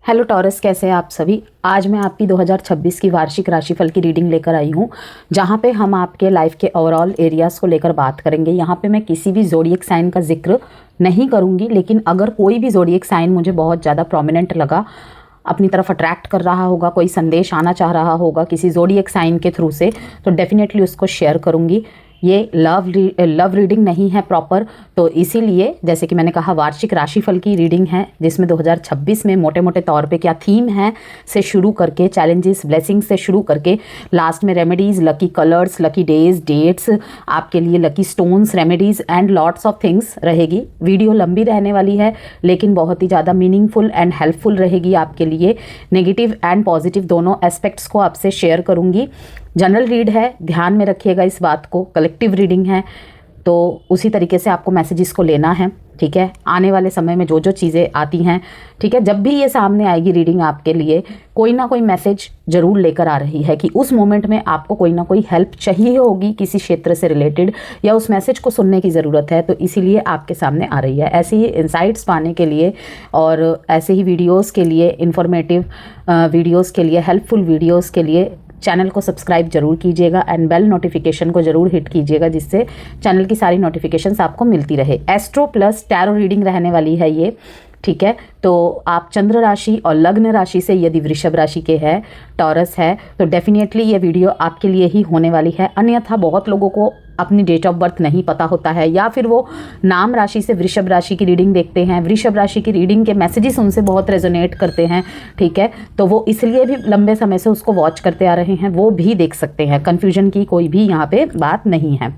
Hello taurus, कैसे हैं आप सभी। आज मैं आपकी 2026 की वार्षिक राशिफल की रीडिंग लेकर आई हूँ, जहाँ पे हम आपके लाइफ के ओवरऑल एरियाज़ को लेकर बात करेंगे। यहाँ पे मैं किसी भी ज़ोडिएक साइन का जिक्र नहीं करूँगी, लेकिन अगर कोई भी ज़ोडिएक साइन मुझे बहुत ज़्यादा प्रोमिनेंट लगा, अपनी तरफ अट्रैक्ट कर रहा होगा, कोई संदेश आना चाह रहा होगा किसी ज़ोडिएक साइन के थ्रू से, तो डेफिनेटली उसको शेयर करूँगी। ये लव रीडिंग नहीं है प्रॉपर, तो इसीलिए जैसे कि मैंने कहा वार्षिक राशिफल की रीडिंग है, जिसमें 2026 में मोटे मोटे तौर पे क्या थीम है से शुरू करके चैलेंजेस ब्लेसिंग्स से शुरू करके लास्ट में remedies, lucky colours, lucky days, dates, आपके लिए lucky stones, remedies and lots of things रहेगी। वीडियो लंबी रहने वाली है, लेकिन बहुत ही ज़्यादा मीनिंगफुल एंड हेल्पफुल रहेगी आपके लिए। नेगेटिव एंड पॉजिटिव दोनों एस्पेक्ट्स को आपसे शेयर करूँगी। जनरल रीड है, ध्यान में रखिएगा इस बात को। कलेक्टिव रीडिंग है, तो उसी तरीके से आपको मैसेजेस को लेना है, ठीक है। आने वाले समय में जो जो चीज़ें आती हैं, ठीक है, जब भी ये सामने आएगी रीडिंग आपके लिए कोई ना कोई मैसेज ज़रूर लेकर आ रही है कि उस मोमेंट में आपको कोई ना कोई हेल्प चाहिए होगी किसी क्षेत्र से रिलेटेड, या उस मैसेज को सुनने की ज़रूरत है, तो इसीलिए आपके सामने आ रही है। ऐसे ही इंसाइट्स पाने के लिए और ऐसे ही वीडियोज़ के लिए, इंफॉर्मेटिव वीडियोज़ के लिए, हेल्पफुल वीडियोज़ के लिए चैनल को सब्सक्राइब जरूर कीजिएगा एंड बेल नोटिफिकेशन को जरूर हिट कीजिएगा, जिससे चैनल की सारी नोटिफिकेशंस आपको मिलती रहे। एस्ट्रो प्लस टैरो रीडिंग रहने वाली है ये, ठीक है। तो आप चंद्र राशि और लग्न राशि से यदि वृषभ राशि के हैं, टॉरस है, तो डेफिनेटली ये वीडियो आपके लिए ही होने वाली है। अन्यथा बहुत लोगों को अपनी डेट ऑफ बर्थ नहीं पता होता है, या फिर वो नाम राशि से वृषभ राशि की रीडिंग देखते हैं, वृषभ राशि की रीडिंग के मैसेजेस उनसे बहुत रेजोनेट करते हैं, ठीक है, तो वो इसलिए भी लंबे समय से उसको वॉच करते आ रहे हैं, वो भी देख सकते हैं। कन्फ्यूजन की कोई भी यहाँ पे बात नहीं है,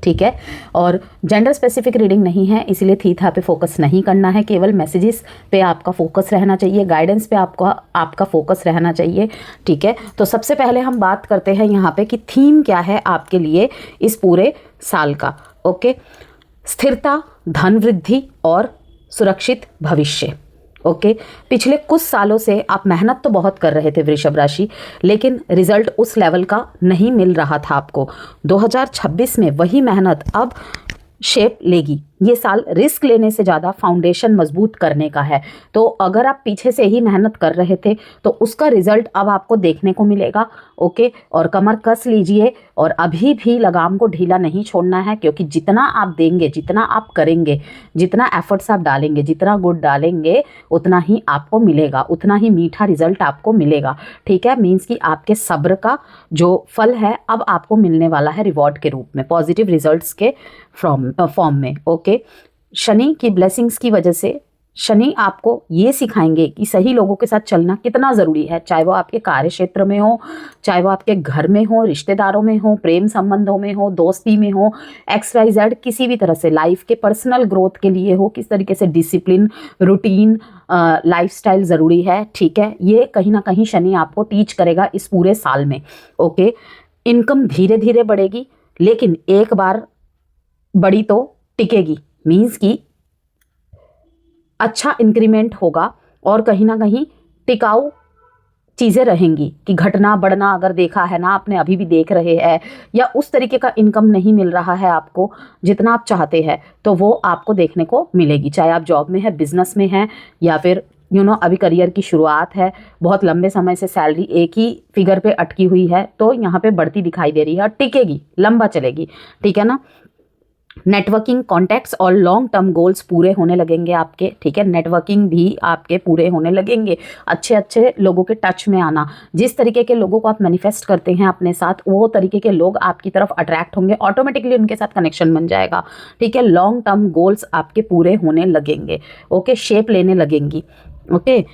ठीक है। और जेंडर स्पेसिफिक रीडिंग नहीं है, इसलिए थीथा पे फोकस नहीं करना है, केवल मैसेजेस पे आपका फोकस रहना चाहिए, गाइडेंस पे आपका फोकस रहना चाहिए, ठीक है। तो सबसे पहले हम बात करते हैं यहाँ पे कि थीम क्या है आपके लिए इस पूरे साल का। ओके, स्थिरता, धन वृद्धि और सुरक्षित भविष्य। ओके, पिछले कुछ सालों से आप मेहनत तो बहुत कर रहे थे वृषभ राशि, लेकिन रिजल्ट उस लेवल का नहीं मिल रहा था आपको। 2026 में वही मेहनत अब शेप लेगी। ये साल रिस्क लेने से ज़्यादा फाउंडेशन मजबूत करने का है। तो अगर आप पीछे से ही मेहनत कर रहे थे तो उसका रिजल्ट अब आपको देखने को मिलेगा। ओके, और कमर कस लीजिए और अभी भी लगाम को ढीला नहीं छोड़ना है, क्योंकि जितना आप देंगे, जितना आप करेंगे, जितना एफर्ट्स आप डालेंगे, जितना गुड डालेंगे, उतना ही आपको मिलेगा, उतना ही मीठा रिजल्ट आपको मिलेगा, ठीक है। मीन्स कि आपके सब्र का जो फल है अब आपको मिलने वाला है रिवॉर्ड के रूप में, पॉजिटिव रिजल्ट्स के फॉर्म में। ओके, शनि की ब्लेसिंग्स की वजह से शनि आपको ये सिखाएंगे कि सही लोगों के साथ चलना कितना ज़रूरी है, चाहे वो आपके कार्य क्षेत्र में हो, चाहे वो आपके घर में हो, रिश्तेदारों में हो, प्रेम संबंधों में हो, दोस्ती में हो, XYZ किसी भी तरह से लाइफ के पर्सनल ग्रोथ के लिए हो, किस तरीके से डिसिप्लिन, रूटीन, लाइफस्टाइल ज़रूरी है, ठीक है। ये कहीं ना कहीं शनि आपको टीच करेगा इस पूरे साल में। ओके, इनकम धीरे धीरे बढ़ेगी, लेकिन एक बार बड़ी तो टिकेगी। मीन्स कि अच्छा इंक्रीमेंट होगा और कहीं ना कहीं टिकाऊ चीज़ें रहेंगी कि घटना बढ़ना अगर देखा है ना आपने, अभी भी देख रहे हैं, या उस तरीके का इनकम नहीं मिल रहा है आपको जितना आप चाहते हैं, तो वो आपको देखने को मिलेगी। चाहे आप जॉब में है, बिजनेस में है, या फिर अभी करियर की शुरुआत है, बहुत लंबे समय से सैलरी एक ही फिगर पे अटकी हुई है, तो यहाँ पे बढ़ती दिखाई दे रही है और टिकेगी, लंबा चलेगी, ठीक है ना। नेटवर्किंग, कॉन्टैक्ट्स और लॉन्ग टर्म गोल्स पूरे होने लगेंगे आपके, ठीक है। नेटवर्किंग भी आपके पूरे होने लगेंगे, अच्छे अच्छे लोगों के टच में आना, जिस तरीके के लोगों को आप मैनिफेस्ट करते हैं अपने साथ, वो तरीके के लोग आपकी तरफ अट्रैक्ट होंगे, ऑटोमेटिकली उनके साथ कनेक्शन बन जाएगा, ठीक है। लॉन्ग टर्म गोल्स आपके पूरे होने लगेंगे, ओके, शेप लेने लगेंगी। ओके,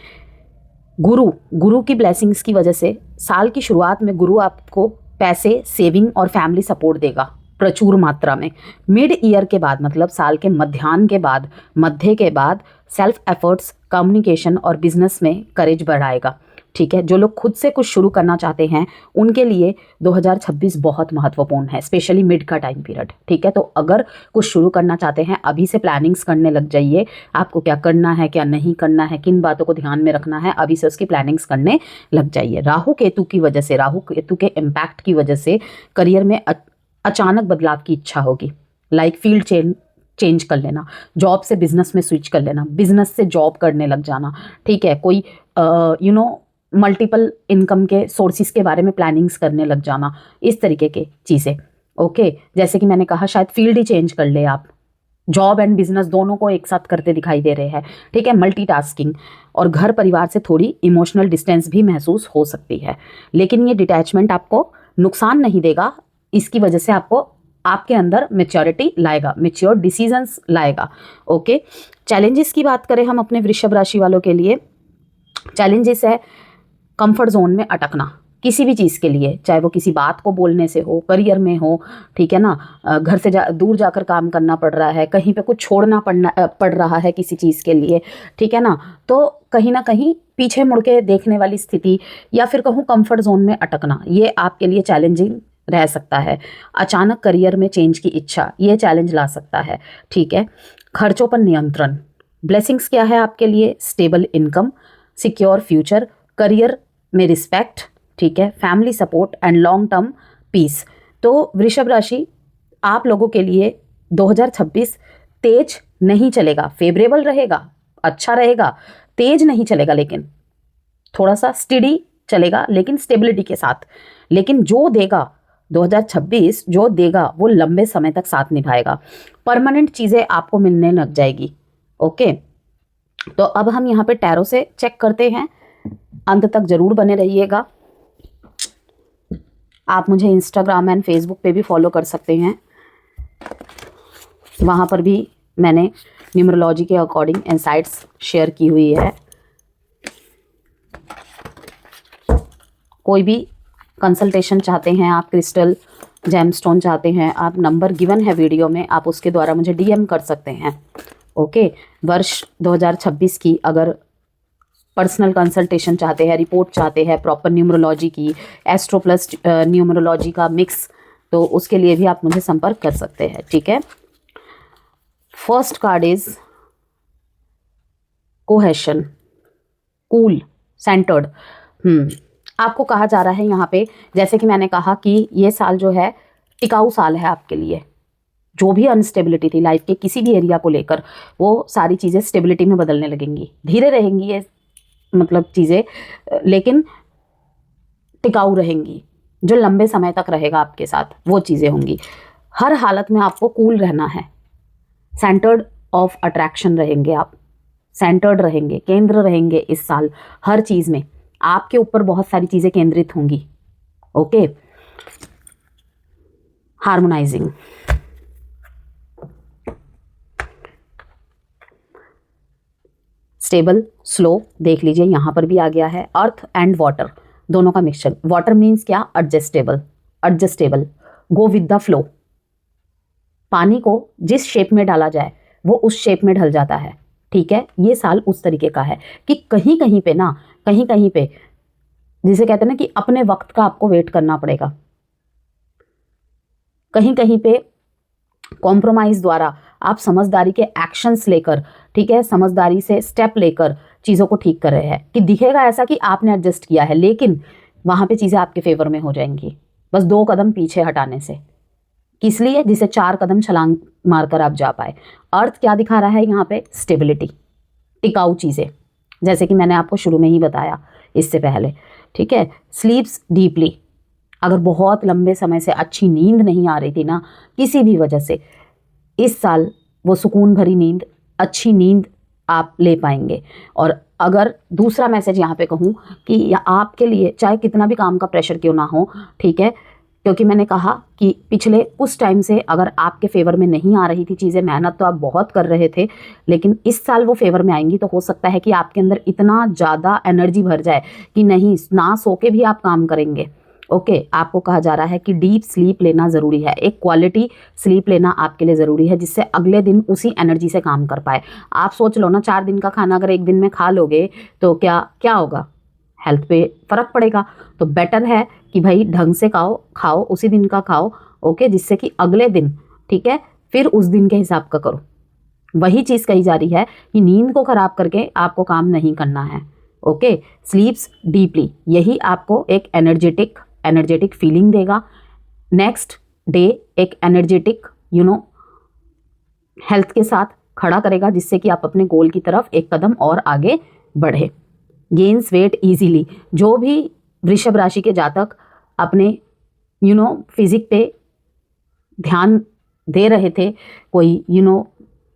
गुरु की ब्लेसिंग्स की वजह से साल की शुरुआत में गुरु आपको पैसे, सेविंग और फैमिली सपोर्ट देगा प्रचुर मात्रा में। मिड ईयर के बाद, मतलब साल के मध्याह्न के बाद, मध्य के बाद सेल्फ एफर्ट्स, कम्युनिकेशन और बिजनेस में करेज बढ़ाएगा, ठीक है। जो लोग खुद से कुछ शुरू करना चाहते हैं उनके लिए 2026 बहुत महत्वपूर्ण है, स्पेशली मिड का टाइम पीरियड, ठीक है। तो अगर कुछ शुरू करना चाहते हैं, अभी से प्लानिंग्स करने लग जाइए, आपको क्या करना है, क्या नहीं करना है, किन बातों को ध्यान में रखना है, अभी से उसकी प्लानिंग्स करने लग जाइए। राहु केतु की वजह से, राहु केतु के इम्पैक्ट की वजह से करियर में अचानक बदलाव की इच्छा होगी, लाइक फील्ड चेंज कर लेना, जॉब से बिजनेस में स्विच कर लेना, बिजनेस से जॉब करने लग जाना, ठीक है। कोई मल्टीपल इनकम के सोर्सेज के बारे में प्लानिंग्स करने लग जाना, इस तरीके के चीज़ें। ओके, जैसे कि मैंने कहा शायद फील्ड ही चेंज कर ले आप, जॉब एंड बिजनेस दोनों को एक साथ करते दिखाई दे रहे हैं, ठीक है, मल्टीटास्किंग। और घर परिवार से थोड़ी इमोशनल डिस्टेंस भी महसूस हो सकती है, लेकिन ये डिटैचमेंट आपको नुकसान नहीं देगा। इसकी वजह से आपको आपके अंदर मैच्योरिटी लाएगा, मैच्योर डिसीजंस लाएगा। ओके, चैलेंजेस की बात करें हम अपने वृषभ राशि वालों के लिए, चैलेंजेस है कंफर्ट जोन में अटकना किसी भी चीज़ के लिए, चाहे वो किसी बात को बोलने से हो, करियर में हो, ठीक है ना, घर से दूर जाकर काम करना पड़ रहा है, कहीं पे कुछ छोड़ना पड़ रहा है किसी चीज़ के लिए, ठीक है ना, तो कहीं ना कहीं पीछे मुड़ के देखने वाली स्थिति, या फिर कहूँ कंफर्ट जोन में अटकना, ये आपके लिए चैलेंजिंग रह सकता है। अचानक करियर में चेंज की इच्छा, ये चैलेंज ला सकता है, ठीक है। खर्चों पर नियंत्रण, ब्लेसिंग्स क्या है आपके लिए, stable income, secure future, career में रिस्पेक्ट, ठीक है, family support and long term peace. तो वृषभ राशि आप लोगों के लिए 2026 तेज नहीं चलेगा, फेवरेबल रहेगा, अच्छा रहेगा, तेज नहीं चलेगा, लेकिन थोड़ा सा स्टेडी चलेगा, लेकिन स्टेबिलिटी के साथ। लेकिन जो देगा 2026, जो देगा वो लंबे समय तक साथ निभाएगा, परमानेंट चीज़ें आपको मिलने लग जाएगी। ओके, तो अब हम यहाँ पे टैरो से चेक करते हैं, अंत तक जरूर बने रहिएगा। आप मुझे इंस्टाग्राम एंड फेसबुक पे भी फॉलो कर सकते हैं, वहाँ पर भी मैंने न्यूमरोलॉजी के अकॉर्डिंग इनसाइट्स शेयर की हुई है। कोई भी कंसल्टेशन चाहते हैं आप, क्रिस्टल जेमस्टोन चाहते हैं आप, नंबर गिवन है वीडियो में, आप उसके द्वारा मुझे डीएम कर सकते हैं। ओके, वर्ष 2026 की अगर पर्सनल कंसल्टेशन चाहते हैं, रिपोर्ट चाहते हैं प्रॉपर न्यूमरोलॉजी की, एस्ट्रो प्लस न्यूमरोलॉजी का मिक्स, तो उसके लिए भी आप मुझे संपर्क कर सकते हैं, ठीक है। First card is cohesion, cool, centred. आपको कहा जा रहा है यहाँ पे, जैसे कि मैंने कहा कि ये साल जो है टिकाऊ साल है आपके लिए। जो भी अनस्टेबिलिटी थी लाइफ के किसी भी एरिया को लेकर, वो सारी चीज़ें स्टेबिलिटी में बदलने लगेंगी, धीरे रहेंगी ये मतलब चीज़ें, लेकिन टिकाऊ रहेंगी, जो लंबे समय तक रहेगा आपके साथ वो चीज़ें होंगी। हर हालत में आपको कूल रहना है, सेंटर्ड ऑफ अट्रैक्शन रहेंगे आप, सेंटर्ड रहेंगे, केंद्र रहेंगे इस साल हर चीज़ में, आपके ऊपर बहुत सारी चीज़ें केंद्रित होंगी। ओके, हार्मोनाइजिंग, स्टेबल, स्लो, देख लीजिए यहाँ पर भी आ गया है, अर्थ एंड वाटर दोनों का मिक्सचर। वाटर मीन्स क्या, adjustable, adjustable, go with the flow, पानी को जिस शेप में डाला जाए वो उस शेप में ढल जाता है, ठीक है। ये साल उस तरीके का है कि कहीं कहीं पे ना, कहीं कहीं पे जिसे कहते हैं ना कि अपने वक्त का आपको वेट करना पड़ेगा, कहीं कहीं पे कॉम्प्रोमाइज द्वारा आप समझदारी के एक्शंस लेकर, ठीक है, समझदारी से स्टेप लेकर चीज़ों को ठीक कर रहे हैं, कि दिखेगा ऐसा कि आपने एडजस्ट किया है, लेकिन वहाँ पे चीज़ें आपके फेवर में हो जाएंगी बस 2 कदम पीछे हटाने से। किस लिए, जिसे 4 कदम छलांग मारकर आप जा पाए। अर्थ क्या दिखा रहा है यहाँ पे, स्टेबिलिटी, टिकाऊ चीज़ें, जैसे कि मैंने आपको शुरू में ही बताया इससे पहले, ठीक है। स्लीप्स डीपली, अगर बहुत लंबे समय से अच्छी नींद नहीं आ रही थी ना किसी भी वजह से, इस साल वो सुकून भरी नींद, अच्छी नींद आप ले पाएंगे। और अगर दूसरा मैसेज यहाँ पे कहूँ कि आपके लिए चाहे कितना भी काम का प्रेशर क्यों ना हो, ठीक है, क्योंकि मैंने कहा कि पिछले कुछ टाइम से अगर आपके फेवर में नहीं आ रही थी चीज़ें, मेहनत तो आप बहुत कर रहे थे, लेकिन इस साल वो फेवर में आएंगी, तो हो सकता है कि आपके अंदर इतना ज़्यादा एनर्जी भर जाए कि नहीं, ना सो के भी आप काम करेंगे। ओके, आपको कहा जा रहा है कि डीप स्लीप लेना ज़रूरी है, एक क्वालिटी स्लीप लेना आपके लिए ज़रूरी है, जिससे अगले दिन उसी एनर्जी से काम कर पाए। आप सोच लो ना, 4 दिन का खाना अगर एक दिन में खा लोगे तो क्या क्या होगा, हेल्थ पे फ़र्क पड़ेगा। तो बेटर है कि भाई ढंग से खाओ उसी दिन का खाओ, ओके, जिससे कि अगले दिन, ठीक है, फिर उस दिन के हिसाब का करो। वही चीज़ कही जा रही है कि नींद को ख़राब करके आपको काम नहीं करना है। ओके, स्लीप्स डीपली, यही आपको एक एनर्जेटिक फीलिंग देगा। नेक्स्ट डे एक एनर्जेटिक हेल्थ के साथ खड़ा करेगा, जिससे कि आप अपने गोल की तरफ एक कदम और आगे बढ़े। Gains weight easily. जो भी वृषभ राशि के जातक अपने फिजिक पे ध्यान दे रहे थे, कोई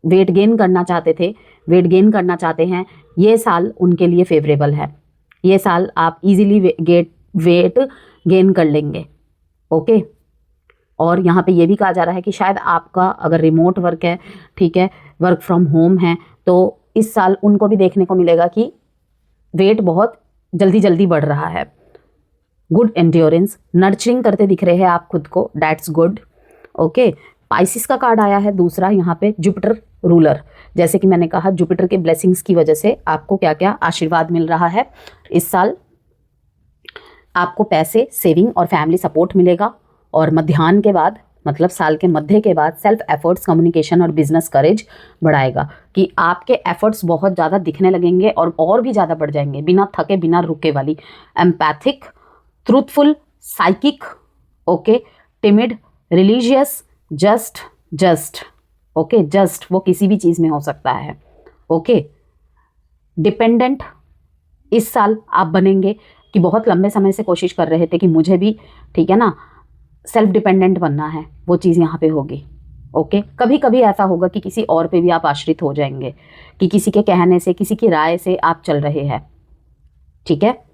वेट गेन करना चाहते थे, वेट गेन करना चाहते हैं, ये साल उनके लिए फेवरेबल है। ये साल आप इजीली वेट गेन कर लेंगे। ओके। और यहाँ पे ये भी कहा जा रहा है कि शायद आपका अगर रिमोट वर्क है, ठीक है, वर्क फ्रॉम होम है, तो इस साल उनको भी देखने को मिलेगा कि वेट बहुत जल्दी जल्दी बढ़ रहा है। गुड एंड्योरेंस, नर्चरिंग करते दिख रहे हैं आप खुद को, दैट्स गुड। ओके। पाइसिस का कार्ड आया है दूसरा, यहाँ पे जुपिटर रूलर। जैसे कि मैंने कहा, जुपिटर के ब्लेसिंग्स की वजह से आपको क्या क्या आशीर्वाद मिल रहा है इस साल। आपको पैसे, सेविंग और फैमिली सपोर्ट मिलेगा। और मध्याह्न के बाद, मतलब साल के मध्य के बाद, सेल्फ एफर्ट्स, कम्युनिकेशन और बिजनेस करेज बढ़ाएगा कि आपके एफर्ट्स बहुत ज़्यादा दिखने लगेंगे और भी ज़्यादा बढ़ जाएंगे, बिना थके बिना रुके वाली। Empathic, truthful, psychic, okay, timid, religious, just okay, just वो किसी भी चीज़ में हो सकता है। ओके। डिपेंडेंट इस साल आप बनेंगे कि बहुत लंबे समय से कोशिश कर रहे थे कि मुझे भी, ठीक है ना, सेल्फ डिपेंडेंट बनना है, वो चीज़ यहाँ पे होगी। ओके। कभी कभी ऐसा होगा कि किसी और पे भी आप आश्रित हो जाएंगे, कि किसी के कहने से, किसी की राय से आप चल रहे हैं, ठीक है।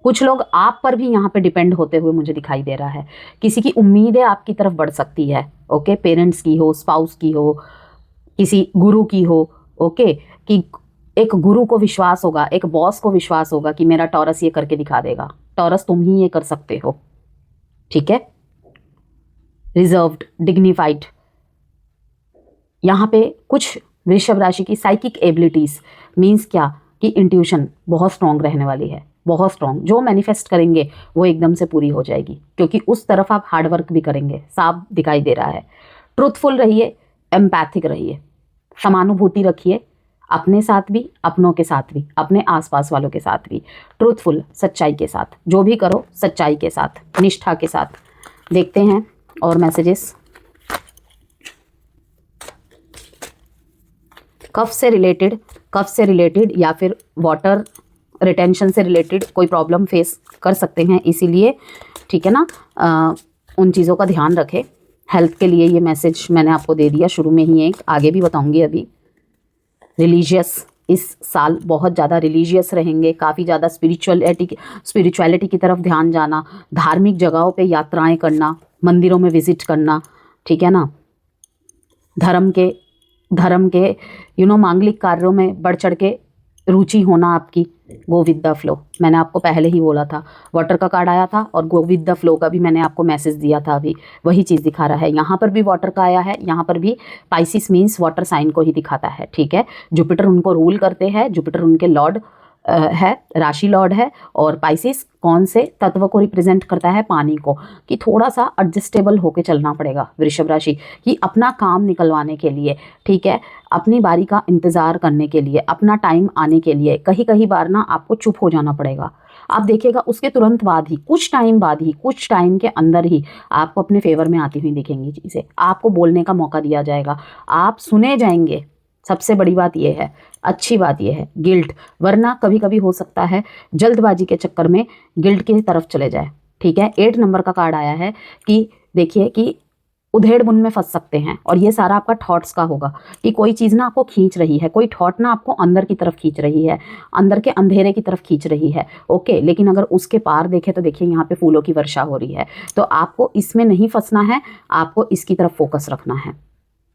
कुछ लोग आप पर भी यहाँ पे डिपेंड होते हुए मुझे दिखाई दे रहा है। किसी की उम्मीदें आपकी तरफ बढ़ सकती है। ओके। पेरेंट्स की हो, स्पाउस की हो, किसी गुरु की हो। ओके। कि एक गुरु को विश्वास होगा, एक बॉस को विश्वास होगा कि मेरा टॉरस ये करके दिखा देगा। टॉरस, तुम ही ये कर सकते हो, ठीक है। रिजर्व्ड, डिग्निफाइड, यहाँ पे कुछ वृषभ राशि की साइकिक एबिलिटीज मीन्स क्या कि इंट्यूशन बहुत स्ट्रांग रहने वाली है, बहुत स्ट्रांग। जो मैनिफेस्ट करेंगे वो एकदम से पूरी हो जाएगी, क्योंकि उस तरफ आप हार्डवर्क भी करेंगे, साफ दिखाई दे रहा है। ट्रूथफुल रहिए, एम्पैथिक रहिए, समानुभूति रखिए, अपने साथ भी, अपनों के साथ भी, अपने आसपास वालों के साथ भी। ट्रूथफुल, सच्चाई के साथ, जो भी करो सच्चाई के साथ, निष्ठा के साथ। देखते हैं और मैसेजेस। कफ से रिलेटेड या फिर वाटर रिटेंशन से रिलेटेड कोई प्रॉब्लम फेस कर सकते हैं, इसीलिए, ठीक है ना, उन चीज़ों का ध्यान रखें। हेल्थ के लिए ये मैसेज मैंने आपको दे दिया शुरू में ही, एक आगे भी बताऊंगी अभी। रिलीजियस, इस साल बहुत ज़्यादा रिलीजियस रहेंगे, काफ़ी ज़्यादा स्पिरिचुअलिटी की तरफ ध्यान जाना, धार्मिक जगहों पे यात्राएं करना, मंदिरों में विजिट करना, ठीक है ना। धर्म के मांगलिक कार्यों में बढ़ चढ़ के रुचि होना आपकी। गो विद द फ्लो, मैंने आपको पहले ही बोला था। वाटर का कार्ड आया था और गो विद द फ्लो का भी मैंने आपको मैसेज दिया था, अभी वही चीज़ दिखा रहा है। यहाँ पर भी वाटर का आया है, यहाँ पर भी पाइसिस मीन्स वाटर साइन को ही दिखाता है, ठीक है। जुपिटर उनको रूल करते हैं, जुपिटर उनके लॉर्ड है, राशि लॉर्ड है। और पाइसिस कौन से तत्व को रिप्रेजेंट करता है? पानी को। कि थोड़ा सा एडजस्टेबल होके चलना पड़ेगा वृषभ राशि कि अपना काम निकलवाने के लिए, ठीक है, अपनी बारी का इंतज़ार करने के लिए, अपना टाइम आने के लिए कहीं कहीं बार ना आपको चुप हो जाना पड़ेगा। आप देखिएगा उसके तुरंत बाद ही, कुछ टाइम के अंदर ही आपको अपने फेवर में आती हुई दिखेंगी चीज़ें, आपको बोलने का मौका दिया जाएगा, आप सुने जाएंगे। सबसे बड़ी बात यह है, अच्छी बात यह है, गिल्ट, वरना कभी कभी हो सकता है जल्दबाजी के चक्कर में गिल्ट की तरफ चले जाए, ठीक है। 8 नंबर का कार्ड आया है कि देखिए कि उधेड़ बुन में फंस सकते हैं, और ये सारा आपका थॉट्स का होगा कि कोई चीज़ ना आपको खींच रही है, कोई थॉट ना आपको अंदर की तरफ खींच रही है, अंदर के अंधेरे की तरफ खींच रही है, ओके। लेकिन अगर उसके पार देखें तो देखिए यहाँ पे फूलों की वर्षा हो रही है, तो आपको इसमें नहीं फंसना है, आपको इसकी तरफ फोकस रखना है।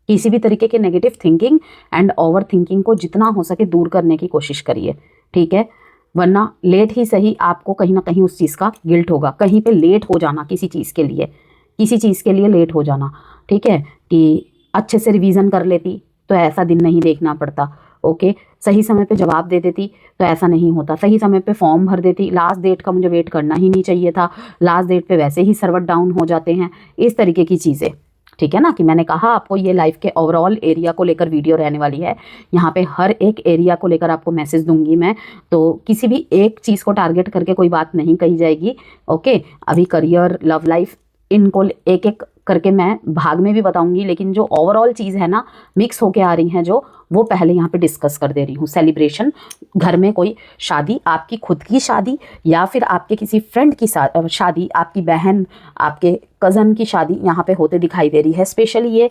किसी भी तरीके के negative thinking and over thinking को जितना हो सके दूर करने की कोशिश करिए, ठीक है। वरना लेट ही सही आपको कहीं ना कहीं उस चीज़ का गिल्ट होगा। कहीं पे लेट हो जाना किसी चीज़ के लिए लेट हो जाना, ठीक है, कि अच्छे से रिवीजन कर लेती तो ऐसा दिन नहीं देखना पड़ता, ओके। सही समय पे जवाब दे देती तो ऐसा नहीं होता, सही समय पे फॉर्म भर देती, लास्ट डेट का मुझे वेट करना ही नहीं चाहिए था, लास्ट डेट पे वैसे ही सर्वर डाउन हो जाते हैं, इस तरीके की चीज़ें, ठीक है ना। कि मैंने कहा आपको ये लाइफ के ओवरऑल एरिया को लेकर वीडियो रहने वाली है, यहाँ पे हर एक एरिया को लेकर आपको मैसेज दूंगी मैं, तो किसी भी एक चीज़ को टारगेट करके कोई बात नहीं कही जाएगी, ओके। अभी करियर, लव लाइफ, इनको एक एक करके मैं भाग में भी बताऊंगी, लेकिन जो ओवरऑल चीज़ है ना, मिक्स होके आ रही हैं जो, वो पहले यहाँ पे डिस्कस कर दे रही हूँ। सेलिब्रेशन, घर में कोई शादी, आपकी खुद की शादी या फिर आपके किसी फ्रेंड की शादी, आपकी बहन, आपके कज़न की शादी यहाँ पे होते दिखाई दे रही है। स्पेशली ये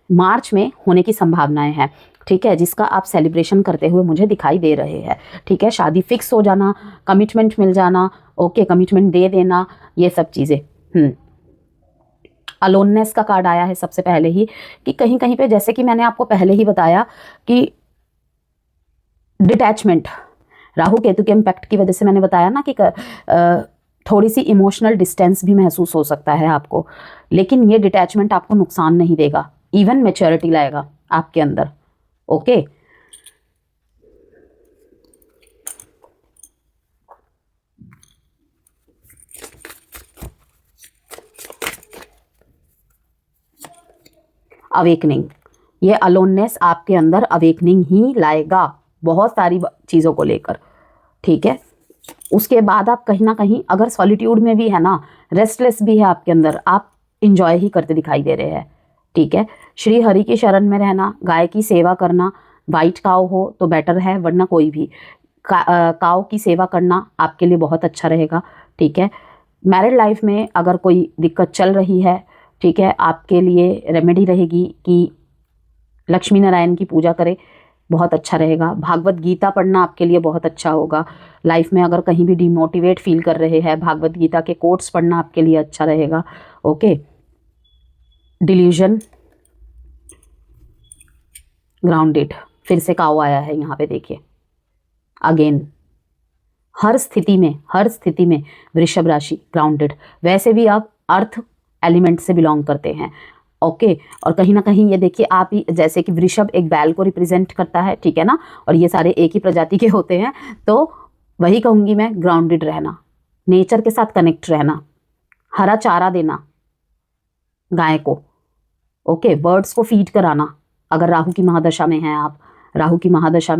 मार्च में होने की संभावनाएं हैं, ठीक है, जिसका आप सेलिब्रेशन करते हुए मुझे दिखाई दे रहे हैं। ठीक है, शादी फिक्स हो जाना, कमिटमेंट मिल जाना, ओके, कमिटमेंट दे देना, ये सब चीज़ें। अलोननेस का कार्ड आया है सबसे पहले ही, कि कहीं कहीं पे, जैसे कि मैंने आपको पहले ही बताया कि डिटैचमेंट, राहु केतु के इम्पैक्ट की वजह से मैंने बताया ना कि थोड़ी सी इमोशनल डिस्टेंस भी महसूस हो सकता है आपको, लेकिन ये डिटैचमेंट आपको नुकसान नहीं देगा, इवन मैच्योरिटी लाएगा आपके अंदर। ओके, अवेकनिंग, ये अलोननेस आपके अंदर अवेकनिंग ही लाएगा बहुत सारी चीज़ों को लेकर। ठीक है, उसके बाद आप कहीं ना कहीं अगर सॉलिट्यूड में भी है ना, रेस्टलेस भी है आपके अंदर, आप इंजॉय ही करते दिखाई दे रहे हैं। ठीक है, श्री हरि की शरण में रहना, गाय की सेवा करना, वाइट काव हो तो बेटर है, वरना कोई भी काव की सेवा करना आपके लिए बहुत अच्छा रहेगा। ठीक है, मैरिड लाइफ में अगर कोई दिक्कत चल रही है, ठीक है, आपके लिए रेमेडी रहेगी कि लक्ष्मी नारायण की पूजा करें, बहुत अच्छा रहेगा। भागवत गीता पढ़ना आपके लिए बहुत अच्छा होगा। लाइफ में अगर कहीं भी डिमोटिवेट फील कर रहे हैं, भागवत गीता के कोट्स पढ़ना आपके लिए अच्छा रहेगा। ओके, डिल्यूजन, ग्राउंडेड, फिर से काऊ आया है यहाँ पे, देखिए अगेन, हर स्थिति में वृषभ राशि ग्राउंडेड। वैसे भी आप अर्थ एलिमेंट से बिलोंग करते हैं। ओके, और कहीं ना कहीं ये देखिए, आप ही जैसे कि वृषभ एक बैल को रिप्रेजेंट करता है, ठीक है ना, और ये सारे एक ही प्रजाति के होते हैं, तो वही कहूँगी मैं, ग्राउंडेड रहना, नेचर के साथ कनेक्ट रहना, हरा चारा देना गाय को। ओके, बर्ड्स को फीड कराना, अगर राहु की महादशा में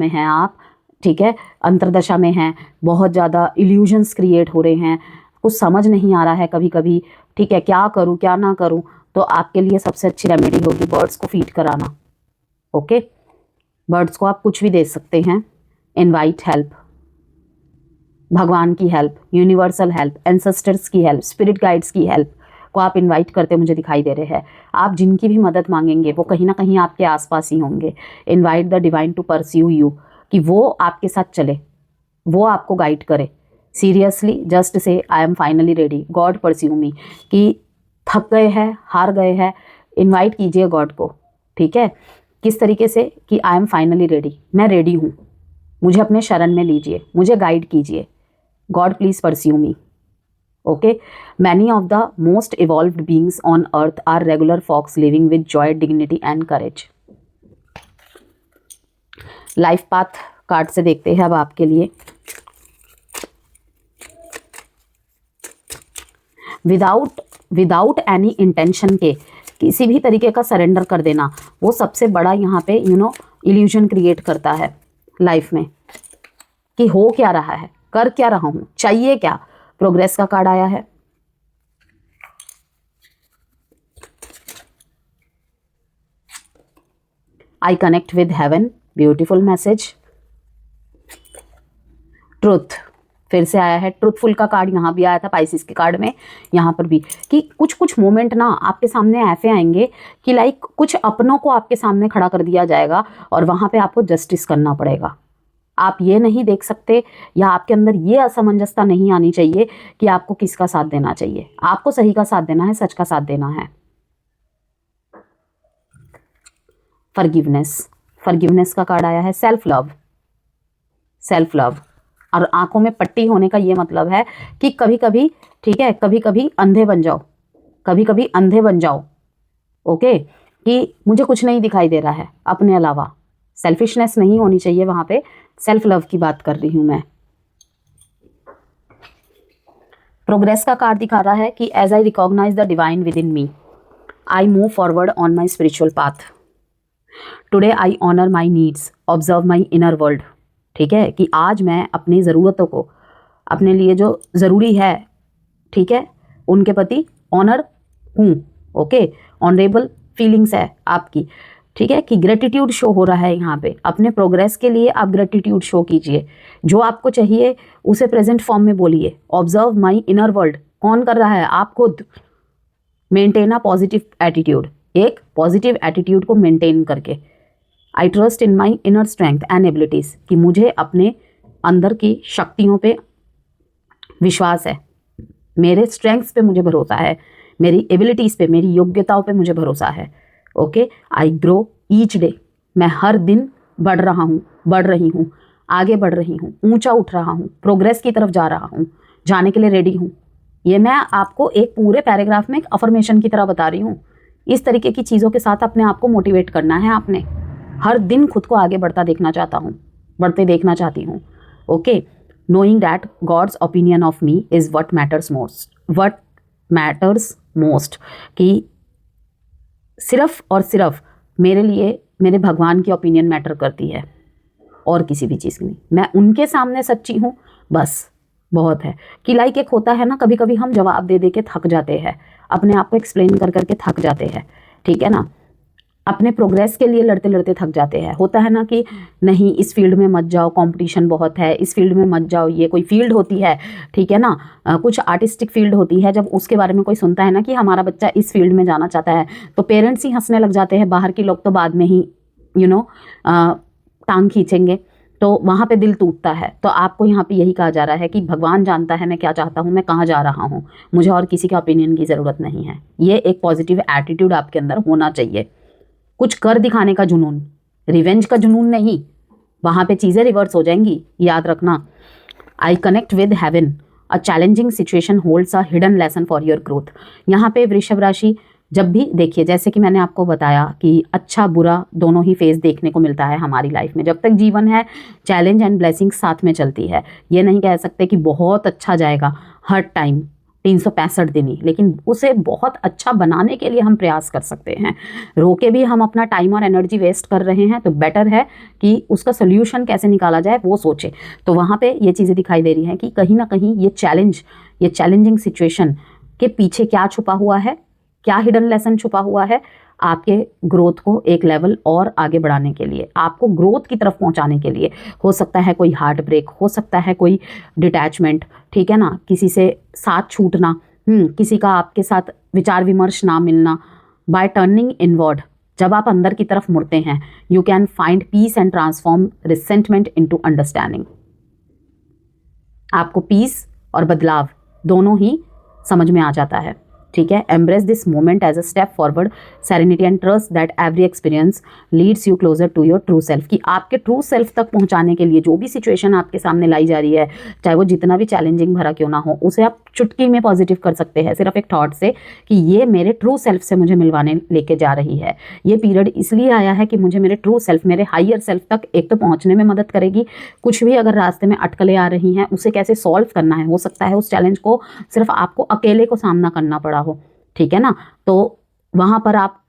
हैं आप, ठीक है, अंतरदशा में हैं, बहुत ज़्यादा इल्यूजन्स क्रिएट हो रहे हैं, कुछ समझ नहीं आ रहा है कभी कभी, ठीक है, क्या करूँ क्या ना करूँ, तो आपके लिए सबसे अच्छी रेमेडी होगी बर्ड्स को फीड कराना। ओके, बर्ड्स को आप कुछ भी दे सकते हैं, इनवाइट हेल्प, भगवान की हेल्प, यूनिवर्सल हेल्प, एंसेस्टर्स की हेल्प, स्पिरिट गाइड्स की हेल्प को आप इनवाइट करते मुझे दिखाई दे रहे हैं। आप जिनकी भी मदद मांगेंगे वो कहीं ना कहीं आपके आसपास ही होंगे। Invite the divine to pursue you, कि वो आपके साथ चले, वो आपको गाइड करे। सीरियसली जस्ट से I am finally ready, God pursue me, कि थक गए हैं, हार गए हैं, इनवाइट कीजिए गॉड को। ठीक है, किस तरीके से, कि आई एम फाइनली रेडी, मैं रेडी हूँ, मुझे अपने शरण में लीजिए, मुझे गाइड कीजिए, God please pursue me. Okay, many of the most evolved beings on earth are regular folks living with joy, dignity and courage. Life path card से देखते हैं अब आपके लिए। विदाउट एनी इंटेंशन के किसी भी तरीके का सरेंडर कर देना, वो सबसे बड़ा यहाँ पे इल्यूजन क्रिएट करता है लाइफ में, कि हो क्या रहा है, कर क्या रहा हूँ, चाहिए क्या। प्रोग्रेस का कार्ड आया है, I connect with heaven, beautiful message. Truth, फिर से आया है, ट्रुथफुल का कार्ड यहाँ भी आया था पाइसिस के कार्ड में, यहाँ पर भी, कि कुछ कुछ मोमेंट ना आपके सामने ऐसे आएंगे कि लाइक कुछ अपनों को आपके सामने खड़ा कर दिया जाएगा और वहाँ पे आपको जस्टिस करना पड़ेगा। आप ये नहीं देख सकते, या आपके अंदर ये असमंजसता नहीं आनी चाहिए कि आपको किसका साथ देना चाहिए। आपको सही का साथ देना है, सच का साथ देना है। फॉरगिवनेस का कार्ड आया है, सेल्फ लव, और आंखों में पट्टी होने का ये मतलब है कि कभी कभी, ठीक है, कभी कभी अंधे बन जाओ, ओके, कि मुझे कुछ नहीं दिखाई दे रहा है अपने अलावा। सेल्फिशनेस नहीं होनी चाहिए वहां पे, सेल्फ लव की बात कर रही हूं मैं। प्रोग्रेस का कार्ड दिखा रहा है कि as I recognise the divine within me, I move forward on my spiritual path. Today I honour my needs, observe my inner world. ठीक है, कि आज मैं अपनी ज़रूरतों को, अपने लिए जो ज़रूरी है, ठीक है, उनके प्रति ऑनर हूँ, ओके, ऑनरेबल फीलिंग्स है आपकी, ठीक है, कि ग्रेटिट्यूड शो हो रहा है यहाँ पे। अपने प्रोग्रेस के लिए आप ग्रेटिट्यूड शो कीजिए, जो आपको चाहिए उसे प्रेजेंट फॉर्म में बोलिए। ऑब्जर्व माई इनर वर्ल्ड, कौन कर रहा है? आप खुद। मेंटेन अ पॉजिटिव एटीट्यूड, एक पॉजिटिव एटीट्यूड को मेंटेन करके। I trust in my inner strength and abilities, कि मुझे अपने अंदर की शक्तियों पे विश्वास है, मेरे स्ट्रेंथ्स पे मुझे भरोसा है, मेरी एबिलिटीज़ पे, मेरी योग्यताओं पे मुझे भरोसा है। Okay, I grow each day, मैं हर दिन बढ़ रहा हूँ, बढ़ रही हूँ, आगे बढ़ रही हूँ, ऊंचा उठ रहा हूँ, प्रोग्रेस की तरफ जा रहा हूँ, जाने के लिए रेडी हूँ। ये मैं आपको एक पूरे पैराग्राफ में एक अफर्मेशन की तरह बता रही हूँ। इस तरीके की चीज़ों के साथ अपने आप को मोटिवेट करना है आपने। हर दिन खुद को आगे बढ़ता देखना चाहता हूँ, बढ़ते देखना चाहती हूँ। Okay, knowing that God's opinion of me is what matters most, कि सिर्फ और सिर्फ मेरे लिए मेरे भगवान की ओपिनियन मैटर करती है और किसी भी चीज़ की नहीं। मैं उनके सामने सच्ची हूँ, बस बहुत है। कि लाइक एक होता है ना, कभी कभी हम जवाब दे दे के थक जाते हैं, अपने आप को एक्सप्लेन कर करके थक जाते हैं, ठीक है ना, अपने प्रोग्रेस के लिए लड़ते लड़ते थक जाते हैं। होता है ना कि नहीं, इस फील्ड में मत जाओ, कंपटीशन बहुत है, इस फील्ड में मत जाओ, ये कोई फील्ड होती है, ठीक है ना, कुछ आर्टिस्टिक फील्ड होती है। जब उसके बारे में कोई सुनता है ना कि हमारा बच्चा इस फील्ड में जाना चाहता है, तो पेरेंट्स ही हंसने लग जाते हैं, बाहर के लोग तो बाद में ही टांग खींचेंगे, तो वहाँ पे दिल टूटता है। तो आपको यहाँ पे यही कहा जा रहा है कि भगवान जानता है मैं क्या चाहता हूँ, मैं कहाँ जा रहा हूँ, मुझे और किसी का ओपिनियन की ज़रूरत नहीं है। ये एक पॉजिटिव एटीट्यूड आपके अंदर होना चाहिए। कुछ कर दिखाने का जुनून, रिवेंज का जुनून नहीं, वहाँ पे चीज़ें रिवर्स हो जाएंगी, याद रखना। I connect with heaven, a challenging situation holds a hidden lesson for your growth. यहाँ पे वृषभ राशि जब भी देखिए, जैसे कि मैंने आपको बताया कि अच्छा बुरा दोनों ही फेज देखने को मिलता है हमारी लाइफ में। जब तक जीवन है, चैलेंज एंड ब्लेसिंग साथ में चलती है। ये नहीं कह सकते कि बहुत अच्छा जाएगा हर टाइम 365 दिन ही, लेकिन उसे बहुत अच्छा बनाने के लिए हम प्रयास कर सकते हैं। रोके भी हम अपना टाइम और एनर्जी वेस्ट कर रहे हैं, तो बेटर है कि उसका सोल्यूशन कैसे निकाला जाए वो सोचे। तो वहाँ पे ये चीज़ें दिखाई दे रही हैं कि कहीं ना कहीं ये चैलेंजिंग सिचुएशन के पीछे क्या छुपा हुआ है, क्या हिडन लेसन छुपा हुआ है, आपके ग्रोथ को एक लेवल और आगे बढ़ाने के लिए, आपको ग्रोथ की तरफ पहुंचाने के लिए। हो सकता है कोई हार्ट ब्रेक, हो सकता है कोई डिटैचमेंट, ठीक है ना, किसी से साथ छूटना, किसी का आपके साथ विचार विमर्श ना मिलना। बाय टर्निंग इनवर्ड, जब आप अंदर की तरफ मुड़ते हैं, you can find peace and transform resentment into understanding. आपको पीस और बदलाव दोनों ही समझ में आ जाता है, ठीक है। Embrace this moment as a step forward, serenity and trust that every experience leads you closer to your true self. कि आपके ट्रू सेल्फ तक पहुंचाने के लिए जो भी सिचुएशन आपके सामने लाई जा रही है, चाहे वो जितना भी चैलेंजिंग भरा क्यों ना हो, उसे आप चुटकी में पॉजिटिव कर सकते हैं, सिर्फ एक थॉट से कि ये मेरे ट्रू सेल्फ से मुझे मिलवाने लेके जा रही है। ये पीरियड इसलिए आया है कि मुझे मेरे ट्रू सेल्फ, मेरे हायर सेल्फ तक एक तो पहुंचने में मदद करेगी। कुछ भी अगर रास्ते में अटकलें आ रही हैं, उसे कैसे सॉल्व करना है, हो सकता है उस चैलेंज को सिर्फ आपको अकेले को सामना करना पड़ा हो, ठीक है ना, तो वहाँ पर आप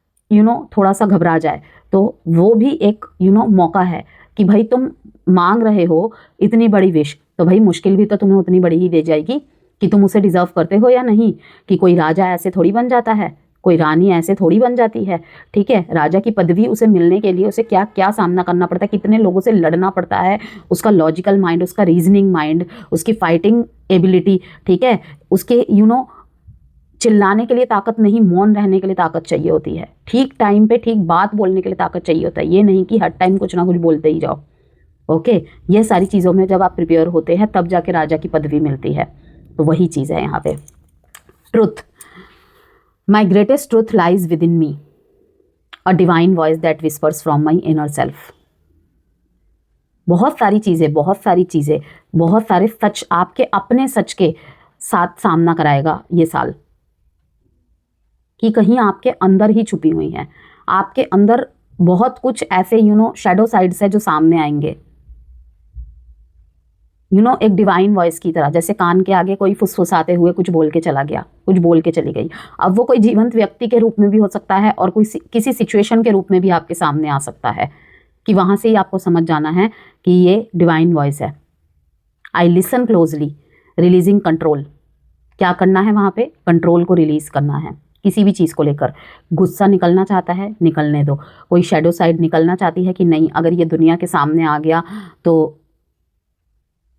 थोड़ा सा घबरा जाए, तो वो भी एक मौका है कि भाई तुम मांग रहे हो इतनी बड़ी विश, तो भाई मुश्किल भी तो तुम्हें उतनी बड़ी ही दे जाएगी कि तुम उसे डिजर्व करते हो या नहीं। कि कोई राजा ऐसे थोड़ी बन जाता है, कोई रानी ऐसे थोड़ी बन जाती है, ठीक है। राजा की पदवी उसे मिलने के लिए उसे क्या क्या सामना करना पड़ता है, कितने लोगों से लड़ना पड़ता है, उसका लॉजिकल माइंड, उसका रीजनिंग माइंड, उसकी फाइटिंग एबिलिटी, ठीक है, उसके चिल्लाने के लिए ताकत नहीं, मौन रहने के लिए ताकत चाहिए होती है, ठीक टाइम पे ठीक बात बोलने के लिए ताकत चाहिए होता है। ये नहीं कि हर टाइम कुछ ना कुछ बोलते ही जाओ। ओके, ये सारी चीज़ों में जब आप प्रिपेयर होते हैं तब जाके राजा की पदवी मिलती है। तो वही चीज़ है यहाँ पे। Truth, my greatest truth lies with in me, a divine voice that whispers from my inner self. बहुत सारी चीज़ें, बहुत सारे सच आपके अपने सच के साथ सामना कराएगा ये साल, कि कहीं आपके अंदर ही छुपी हुई हैं, आपके अंदर बहुत कुछ ऐसे शैडो साइड्स है जो सामने आएंगे, एक डिवाइन वॉइस की तरह। जैसे कान के आगे कोई फुसफुसाते हुए कुछ बोल के चला गया, कुछ बोल के चली गई। अब वो कोई जीवंत व्यक्ति के रूप में भी हो सकता है और कोई किसी सिचुएशन के रूप में भी आपके सामने आ सकता है, कि वहाँ से ही आपको समझ जाना है कि ये डिवाइन वॉइस है। I listen closely, releasing control. क्या करना है वहाँ पे? कंट्रोल को रिलीज करना है, किसी भी चीज़ को लेकर। गुस्सा निकलना चाहता है, निकलने दो। कोई शैडो साइड निकलना चाहती है कि नहीं, अगर ये दुनिया के सामने आ गया तो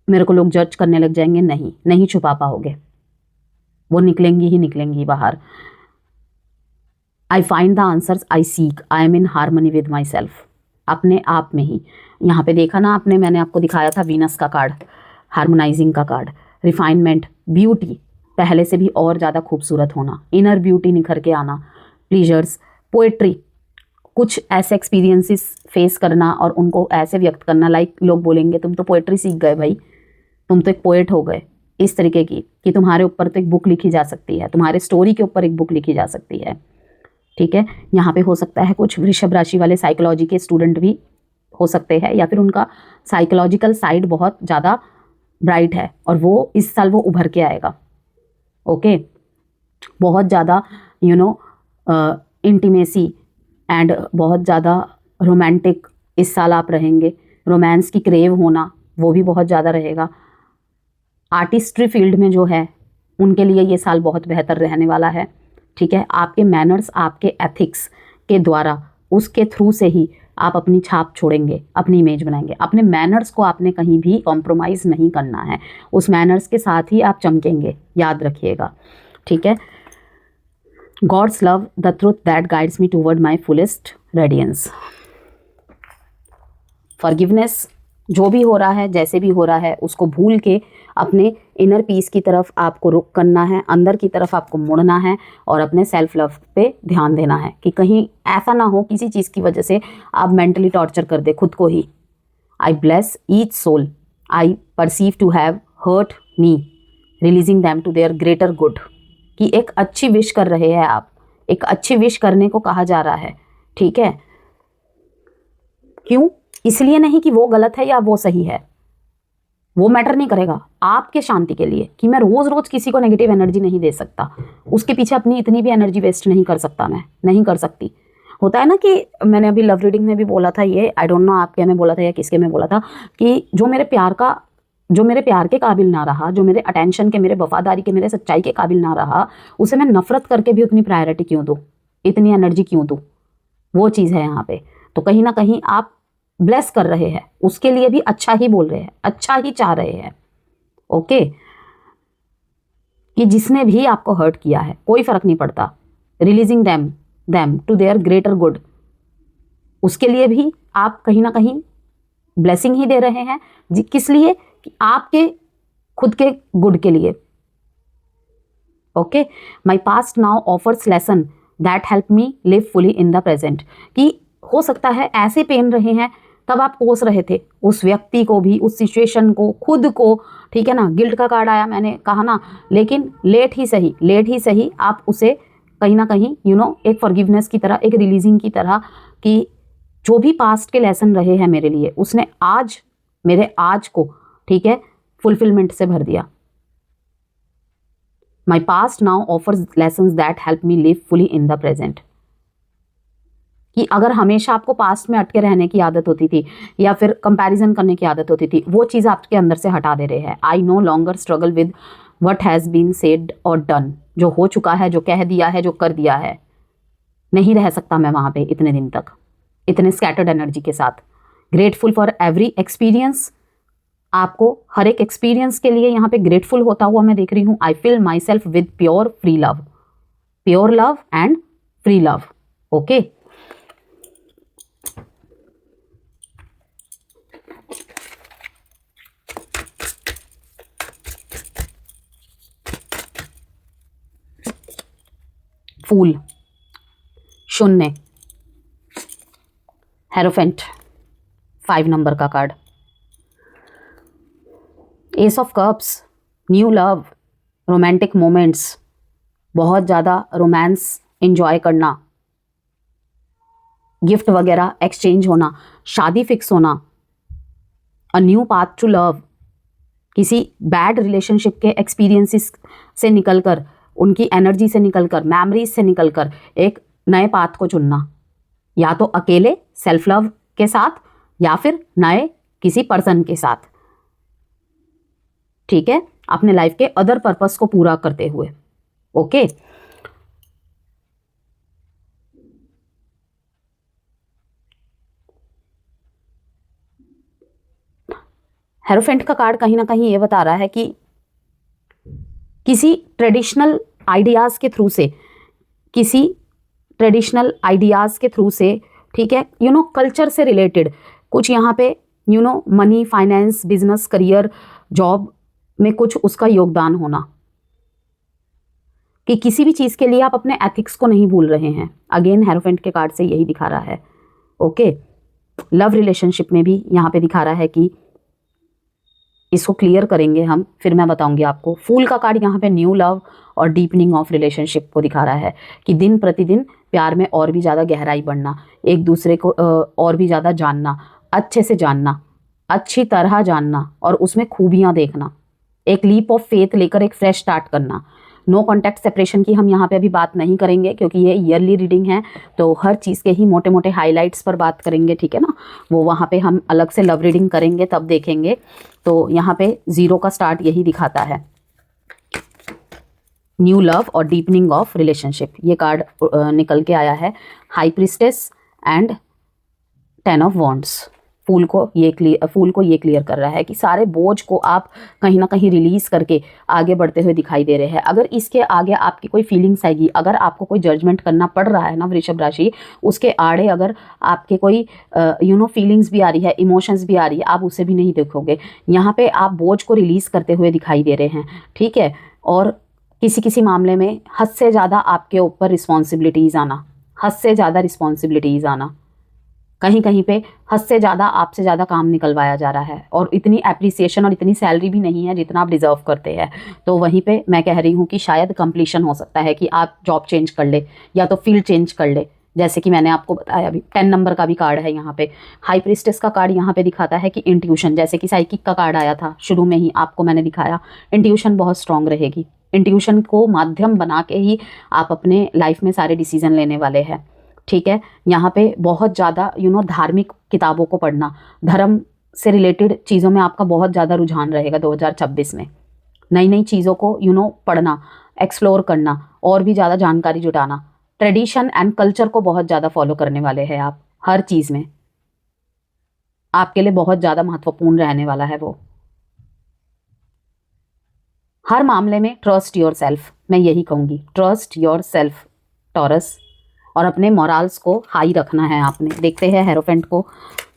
मेरे को लोग जज करने लग जाएंगे, नहीं, नहीं छुपा पाओगे, वो निकलेंगी ही निकलेंगी बाहर। I find the answers I seek, I am in harmony with my self, अपने आप में ही। यहाँ पे देखा ना आपने, मैंने आपको दिखाया था वीनस का कार्ड, हार्मोनाइजिंग का कार्ड, रिफाइनमेंट, ब्यूटी, पहले से भी और ज़्यादा खूबसूरत होना, इनर ब्यूटी निखर के आना, प्लीजर्स, पोएट्री, कुछ ऐसे एक्सपीरियंसेस फेस करना और उनको ऐसे व्यक्त करना, लाइक लोग बोलेंगे तुम तो पोएट्री सीख गए भाई, तुम तो एक पोएट हो गए, इस तरीके की, कि तुम्हारे ऊपर तो एक बुक लिखी जा सकती है, तुम्हारे स्टोरी के ऊपर एक बुक लिखी जा सकती है। ठीक है, यहाँ पे हो सकता है कुछ वृषभ राशि वाले साइकोलॉजी के स्टूडेंट भी हो सकते हैं, या फिर उनका साइकोलॉजिकल साइड बहुत ज़्यादा ब्राइट है और वो इस साल वो उभर के आएगा। ओके, बहुत ज़्यादा इंटीमेसी एंड बहुत ज़्यादा रोमांटिक इस साल आप रहेंगे। रोमांस की क्रेव होना वो भी बहुत ज़्यादा रहेगा। आर्टिस्ट्री फील्ड में जो है उनके लिए ये साल बहुत बेहतर रहने वाला है। ठीक है, आपके मैनर्स, आपके एथिक्स के द्वारा, उसके थ्रू से ही आप अपनी छाप छोड़ेंगे, अपनी इमेज बनाएंगे। अपने मैनर्स को आपने कहीं भी कॉम्प्रोमाइज़ नहीं करना है, उस मैनर्स के साथ ही आप चमकेंगे, याद रखिएगा। ठीक है, God's love the truth that guides me toward my fullest radiance. Forgiveness, जो भी हो रहा है, जैसे भी हो रहा है, उसको भूल के अपने इनर पीस की तरफ आपको रुख करना है, अंदर की तरफ आपको मुड़ना है और अपने सेल्फ लव पे ध्यान देना है कि कहीं ऐसा ना हो किसी चीज़ की वजह से आप मेंटली टॉर्चर कर दे खुद को ही। I bless each soul I perceive to have hurt me, releasing them to their greater good. कि एक अच्छी विश कर रहे हैं आप, एक अच्छी विश करने को कहा जा रहा है। ठीक है, क्यों? इसलिए नहीं कि वो गलत है या वो सही है, वो मैटर नहीं करेगा, आपके शांति के लिए, कि मैं रोज रोज किसी को नेगेटिव एनर्जी नहीं दे सकता, उसके पीछे अपनी इतनी भी एनर्जी वेस्ट नहीं कर सकता, मैं नहीं कर सकती। होता है ना कि मैंने अभी लव रीडिंग में भी बोला था ये, आई डोंट नो आपके में बोला था या किसके में बोला था, कि जो मेरे प्यार के काबिल ना रहा, जो मेरे अटेंशन के, मेरे वफादारी के, मेरे सच्चाई के काबिल ना रहा, उसे मैं नफरत करके भी उतनी प्रायोरिटी क्यों दूँ, इतनी एनर्जी क्यों दूँ, वो चीज़ है यहाँ पे। तो कहीं ना कहीं आप ब्लेस कर रहे हैं, उसके लिए भी अच्छा ही बोल रहे हैं, अच्छा ही चाह रहे हैं। ओके, कि जिसने भी आपको हर्ट किया है कोई फर्क नहीं पड़ता, releasing them to their greater good, उसके लिए भी आप कहीं ना कहीं ब्लेसिंग ही दे रहे हैं। किस लिए? कि आपके खुद के गुड के लिए। Okay, my past now offers lesson that help me live fully in the present. कि हो सकता है ऐसे पेन रहे हैं, तब आप कोस रहे थे उस व्यक्ति को भी, उस सिचुएशन को, खुद को। ठीक है ना, गिल्ट का कार्ड आया, मैंने कहा ना, लेकिन लेट ही सही आप उसे कहीं ना कहीं एक फॉरगिवनेस की तरह, एक रिलीजिंग की तरह, कि जो भी पास्ट के लेसन रहे हैं मेरे लिए, उसने आज मेरे आज को, ठीक है, फुलफिलमेंट से भर दिया। My past now offers lessons that help me live fully in the present. कि अगर हमेशा आपको पास्ट में अटके रहने की आदत होती थी या फिर कंपैरिजन करने की आदत होती थी, वो चीज़ आपके अंदर से हटा दे रहे हैं। I no longer struggle with what has been said और डन। जो हो चुका है, जो कह दिया है, जो कर दिया है, नहीं रह सकता मैं वहाँ पे इतने दिन तक, इतने स्कैटर्ड एनर्जी के साथ। ग्रेटफुल फॉर एवरी एक्सपीरियंस, आपको हर एक एक्सपीरियंस के लिए यहाँ पे ग्रेटफुल होता हुआ मैं देख रही हूँ। I fill myself with pure love and free love. Okay, fool, शून्य, हेरोफेंट, 5 नंबर का card, ace of cups, new love, romantic moments, बहुत ज़्यादा रोमांस एंजॉय करना, गिफ्ट वगैरह एक्सचेंज होना, शादी फिक्स होना, a new path to love, किसी बैड रिलेशनशिप के एक्सपीरियंसेस से निकलकर, उनकी एनर्जी से निकलकर, मेमोरीज से निकलकर एक नए पाथ को चुनना, या तो अकेले सेल्फ लव के साथ या फिर नए किसी पर्सन के साथ। ठीक है, अपने लाइफ के अदर पर्पस को पूरा करते हुए। ओके, हेरोफेंट का कार्ड कहीं ना कहीं ये बता रहा है कि किसी ट्रेडिशनल आइडियाज़ के थ्रू से, किसी ट्रेडिशनल आइडियाज़ के थ्रू से, ठीक है, कल्चर से रिलेटेड कुछ यहाँ पे money, finance, business, career, job में कुछ उसका योगदान होना, कि किसी भी चीज़ के लिए आप अपने एथिक्स को नहीं भूल रहे हैं। अगेन हेरोफेंट के कार्ड से यही दिखा रहा है। ओके, लव रिलेशनशिप में भी यहाँ पे दिखा रहा है कि इसको क्लियर करेंगे हम, फिर मैं बताऊंगी आपको। फूल का कार्ड यहाँ पे न्यू लव और डीपनिंग ऑफ रिलेशनशिप को दिखा रहा है कि दिन प्रतिदिन प्यार में और भी ज़्यादा गहराई बढ़ना, एक दूसरे को और भी ज़्यादा जानना, अच्छे से जानना, अच्छी तरह जानना और उसमें खूबियाँ देखना, एक लीप ऑफ फेथ लेकर एक फ्रेश स्टार्ट करना। नो कॉन्टैक्ट सेपरेशन की हम यहाँ पे अभी बात नहीं करेंगे क्योंकि ये ईयरली रीडिंग है, तो हर चीज़ के ही मोटे मोटे हाइलाइट्स पर बात करेंगे, ठीक है ना। वो वहाँ पे हम अलग से लव रीडिंग करेंगे तब देखेंगे। तो यहाँ पे 0 का स्टार्ट यही दिखाता है, न्यू लव और डीपनिंग ऑफ रिलेशनशिप। ये कार्ड निकल के आया है, high priestess and 10 of wands. Fool को ये क्लियर कर रहा है कि सारे बोझ को आप कहीं ना कहीं रिलीज़ करके आगे बढ़ते हुए दिखाई दे रहे हैं। अगर इसके आगे आपकी कोई फीलिंग्स आएगी, अगर आपको कोई जजमेंट करना पड़ रहा है ना वृषभ राशि, उसके आड़े अगर आपके कोई फीलिंग्स भी आ रही है, इमोशंस भी आ रही है, आप उसे भी नहीं देखोगे। यहाँ पे आप बोझ को रिलीज़ करते हुए दिखाई दे रहे हैं, ठीक है। और किसी किसी मामले में हद से ज़्यादा आपके ऊपर रिस्पॉन्सिबिलिटीज़ आना, हद से ज़्यादा रिस्पॉन्सिबिलिटीज़ आना, कहीं कहीं पे हद से ज़्यादा आपसे ज़्यादा काम निकलवाया जा रहा है और इतनी एप्रिसिएशन और इतनी सैलरी भी नहीं है जितना आप डिज़र्व करते हैं। तो वहीं पे मैं कह रही हूँ कि शायद कंप्लीशन हो सकता है कि आप जॉब चेंज कर ले या तो फील्ड चेंज कर ले, जैसे कि मैंने आपको बताया अभी। 10 नंबर का भी कार्ड है यहाँ पे। हाई प्रीस्टेस का कार्ड यहाँ पे दिखाता है कि इंट्यूशन, जैसे कि साइकिक का कार्ड आया था शुरू में ही आपको मैंने दिखाया, इंट्यूशन बहुत स्ट्रांग रहेगी। इंट्यूशन को माध्यम बना के ही आप अपने लाइफ में सारे डिसीजन लेने वाले हैं, ठीक है। यहाँ पे बहुत ज़्यादा धार्मिक किताबों को पढ़ना, धर्म से रिलेटेड चीज़ों में आपका बहुत ज़्यादा रुझान रहेगा 2026 में। नई नई चीज़ों को पढ़ना, एक्सप्लोर करना, और भी ज़्यादा जानकारी जुटाना, ट्रेडिशन एंड कल्चर को बहुत ज़्यादा फॉलो करने वाले हैं आप। हर चीज़ में आपके लिए बहुत ज़्यादा महत्वपूर्ण रहने वाला है वो। हर मामले में ट्रस्ट योर सेल्फ, मैं यही कहूँगी, ट्रस्ट योर सेल्फ टॉरस, और अपने मोरल्स को हाई रखना है आपने। देखते हैं हेरोफेंट को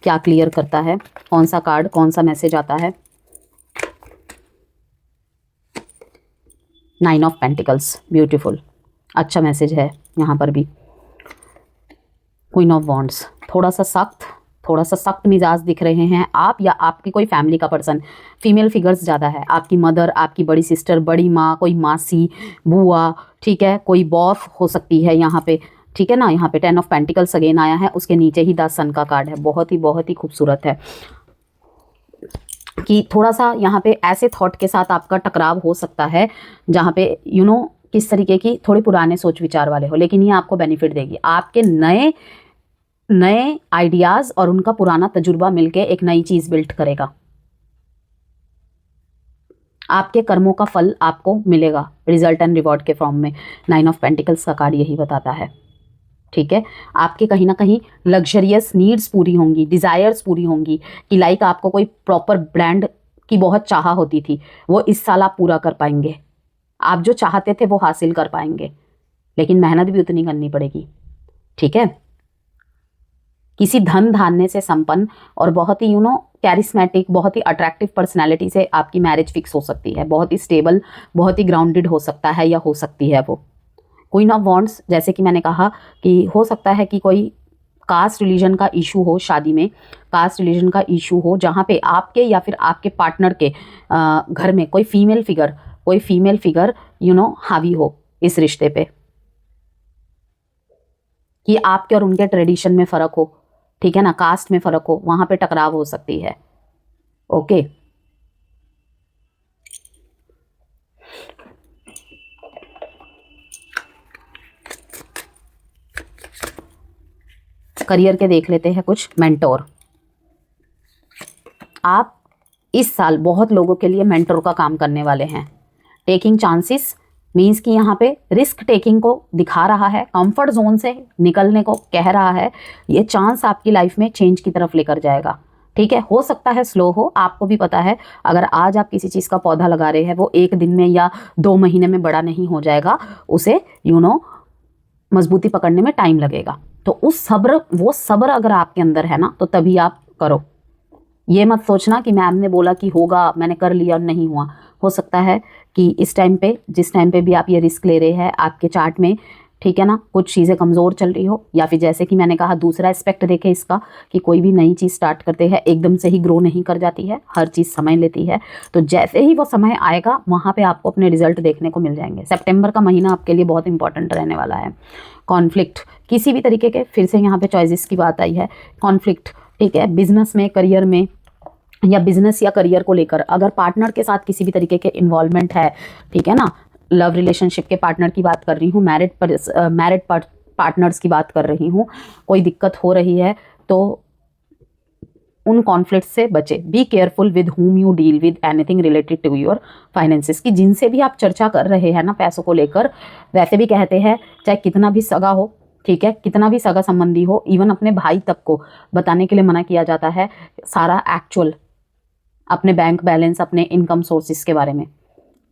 क्या क्लियर करता है, कौन सा कार्ड, कौन सा मैसेज आता है। 9 ऑफ पेंटिकल्स, ब्यूटीफुल, अच्छा मैसेज है यहाँ पर भी। क्वीन ऑफ वॉन्ड्स, थोड़ा सा सख्त मिजाज दिख रहे हैं आप, या आपकी कोई फैमिली का पर्सन, फीमेल फिगर्स ज़्यादा है, आपकी मदर, आपकी बड़ी सिस्टर, बड़ी माँ, कोई मासी, बुआ, ठीक है, कोई बॉस हो सकती है यहाँ पे, ठीक है ना। यहाँ पे 10 ऑफ पेंटिकल्स अगेन आया है, उसके नीचे ही 10 सन का कार्ड है। बहुत ही खूबसूरत है कि थोड़ा सा यहाँ पे ऐसे थॉट के साथ आपका टकराव हो सकता है जहाँ पे किस तरीके की थोड़े पुराने सोच विचार वाले हो, लेकिन ये आपको बेनिफिट देगी। आपके नए आइडियाज़ और उनका पुराना तजुर्बा मिलके एक नई चीज़ बिल्ड करेगा। आपके कर्मों का फल आपको मिलेगा रिजल्ट एंड रिवॉर्ड के फॉर्म में। 9 ऑफ पेंटिकल्स का कार्ड यही बताता है, ठीक है। आपके कहीं ना कहीं लग्जरियस नीड्स पूरी होंगी, डिज़ायर्स पूरी होंगी, कि लाइक आपको कोई प्रॉपर ब्रांड की बहुत चाह होती थी, वो इस साल आप पूरा कर पाएंगे। आप जो चाहते थे वो हासिल कर पाएंगे, लेकिन मेहनत भी उतनी करनी पड़ेगी, ठीक है। किसी धन धान्य से संपन्न और बहुत ही कैरिस्मेटिक, बहुत ही अट्रैक्टिव पर्सनैलिटी से आपकी मैरिज फिक्स हो सकती है। बहुत ही स्टेबल, बहुत ही ग्राउंडेड हो सकता है या हो सकती है वो। क्वीन ऑफ वॉन्ड्स, जैसे कि मैंने कहा कि हो सकता है कि कोई कास्ट रिलीजन का इशू हो, शादी में कास्ट रिलीजन का इशू हो, जहाँ पे आपके या फिर आपके पार्टनर के घर में कोई फीमेल फिगर हावी हो इस रिश्ते पे, कि आपके और उनके ट्रेडिशन में फ़र्क हो, ठीक है ना, कास्ट में फ़र्क हो, वहाँ पे टकराव हो सकती है। ओके, करियर के देख लेते हैं कुछ। मेंटोर, आप इस साल बहुत लोगों के लिए मेंटोर का काम करने वाले हैं। टेकिंग चांसेस मीन्स कि यहाँ पे रिस्क टेकिंग को दिखा रहा है, कंफर्ट जोन से निकलने को कह रहा है। ये चांस आपकी लाइफ में चेंज की तरफ लेकर जाएगा, ठीक है। हो सकता है स्लो हो, आपको भी पता है अगर आज आप किसी चीज़ का पौधा लगा रहे हैं वो 1 दिन में या 2 महीने में बड़ा नहीं हो जाएगा, उसे मजबूती पकड़ने में टाइम लगेगा। तो वो सब्र अगर आपके अंदर है ना, तो तभी आप करो। ये मत सोचना कि मैम ने बोला कि होगा, मैंने कर लिया और नहीं हुआ। हो सकता है कि इस टाइम पे, जिस टाइम पे भी आप ये रिस्क ले रहे हैं, आपके चार्ट में, ठीक है ना, कुछ चीज़ें कमज़ोर चल रही हो, या फिर जैसे कि मैंने कहा दूसरा एस्पेक्ट देखें इसका कि कोई भी नई चीज़ स्टार्ट करते हैं एकदम से ही ग्रो नहीं कर जाती है, हर चीज़ समय लेती है। तो जैसे ही वो समय आएगा वहाँ पे आपको अपने रिजल्ट देखने को मिल जाएंगे। सितंबर का महीना आपके लिए बहुत इंपॉर्टेंट रहने वाला है। कॉन्फ्लिक्ट किसी भी तरीके के, फिर से यहाँ पे चॉइसेस की बात आई है, कॉन्फ्लिक्ट, ठीक है, बिजनेस में, करियर में, या बिजनेस या करियर को लेकर अगर पार्टनर के साथ किसी भी तरीके के इन्वॉल्वमेंट है, ठीक है ना, लव रिलेशनशिप के पार्टनर की बात कर रही हूँ, मैरिड पार्टनर्स की बात कर रही हूँ, कोई दिक्कत हो रही है तो उन कॉन्फ्लिक्ट से बचे। Be careful with whom you deal with anything related to your finances, की जिनसे भी आप चर्चा कर रहे हैं ना पैसों को लेकर, वैसे भी कहते हैं चाहे कितना भी सगा हो, ठीक है, कितना भी सगा संबंधी हो, इवन अपने भाई तक को बताने के लिए मना किया जाता है सारा एक्चुअल, अपने बैंक बैलेंस, अपने इनकम सोर्सेस के बारे में,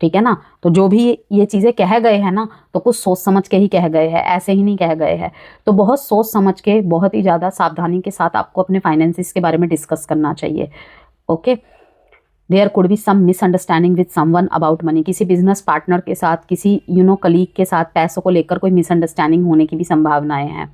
ठीक है ना। तो जो भी ये चीज़ें कह गए हैं ना, तो कुछ सोच समझ के ही कह गए हैं, ऐसे ही नहीं कह गए हैं। तो बहुत सोच समझ के, बहुत ही ज़्यादा सावधानी के साथ आपको अपने फाइनेंसिस के बारे में डिस्कस करना चाहिए। Okay, there could be some misunderstanding with someone about money, किसी बिजनेस पार्टनर के साथ, किसी कलीग के साथ पैसों को लेकर कोई मिसअंडरस्टैंडिंग होने की भी संभावनाएं हैं,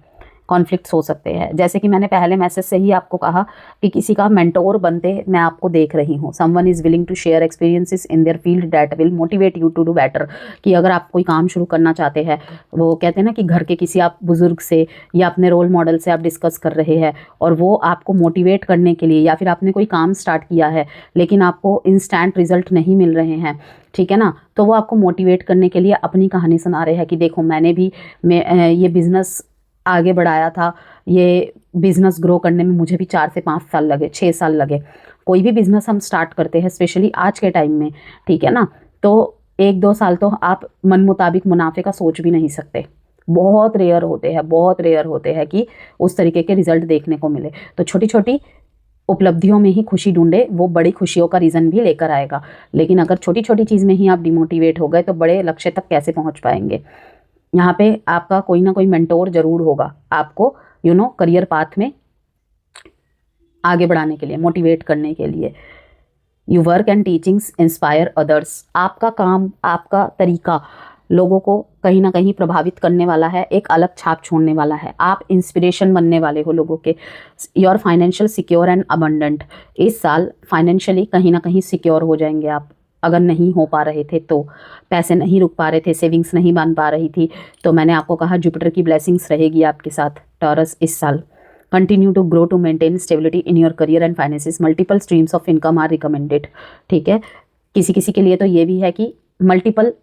कॉन्फ्लिक्ट्स हो सकते हैं। जैसे कि मैंने पहले मैसेज से ही आपको कहा कि किसी का मेंटोर बनते मैं आपको देख रही हूँ। Someone is willing to share experiences in their field that will motivate you to do better, कि अगर आप कोई काम शुरू करना चाहते हैं, वो कहते हैं ना कि घर के किसी आप बुजुर्ग से या अपने रोल मॉडल से आप डिस्कस कर रहे हैं और वो आपको मोटिवेट करने के लिए, या फिर आपने कोई काम स्टार्ट किया है लेकिन आपको इंस्टेंट रिजल्ट नहीं मिल रहे हैं, ठीक है ना, तो वो आपको मोटिवेट करने के लिए अपनी कहानी सुना रहे हैं कि देखो मैंने भी ये बिज़नेस आगे बढ़ाया था, ये बिज़नेस ग्रो करने में मुझे भी 4 से 5 साल लगे, 6 साल लगे। कोई भी बिज़नेस हम स्टार्ट करते हैं स्पेशली आज के टाइम में, ठीक है ना, तो 1-2 साल तो आप मन मुताबिक मुनाफे का सोच भी नहीं सकते। बहुत रेयर होते हैं कि उस तरीके के रिजल्ट देखने को मिले। तो छोटी छोटी उपलब्धियों में ही खुशी ढूंढे, वो बड़ी खुशियों का रीज़न भी लेकर आएगा। लेकिन अगर छोटी छोटी चीज़ में ही आप डिमोटिवेट हो गए तो बड़े लक्ष्य तक कैसे पहुँच पाएंगे। यहाँ पे आपका कोई ना कोई मेंटोर जरूर होगा आपको करियर पाथ में आगे बढ़ाने के लिए, मोटिवेट करने के लिए। You work and teachings inspire others, आपका काम, आपका तरीका लोगों को कहीं ना कहीं प्रभावित करने वाला है, एक अलग छाप छोड़ने वाला है। आप इंस्पिरेशन बनने वाले हो लोगों के। Your financial secure and abundant, इस साल फाइनेंशियली कहीं ना कहीं सिक्योर हो जाएंगे आप। अगर नहीं हो पा रहे थे तो, पैसे नहीं रुक पा रहे थे, सेविंग्स नहीं बन पा रही थी, तो मैंने आपको कहा जुपिटर की ब्लेसिंग्स रहेगी आपके साथ। टॉरस इस साल continue to grow to maintain stability in your career and finances, multiple streams of income are recommended, ठीक है। किसी किसी के लिए तो ये भी है कि मल्टीपल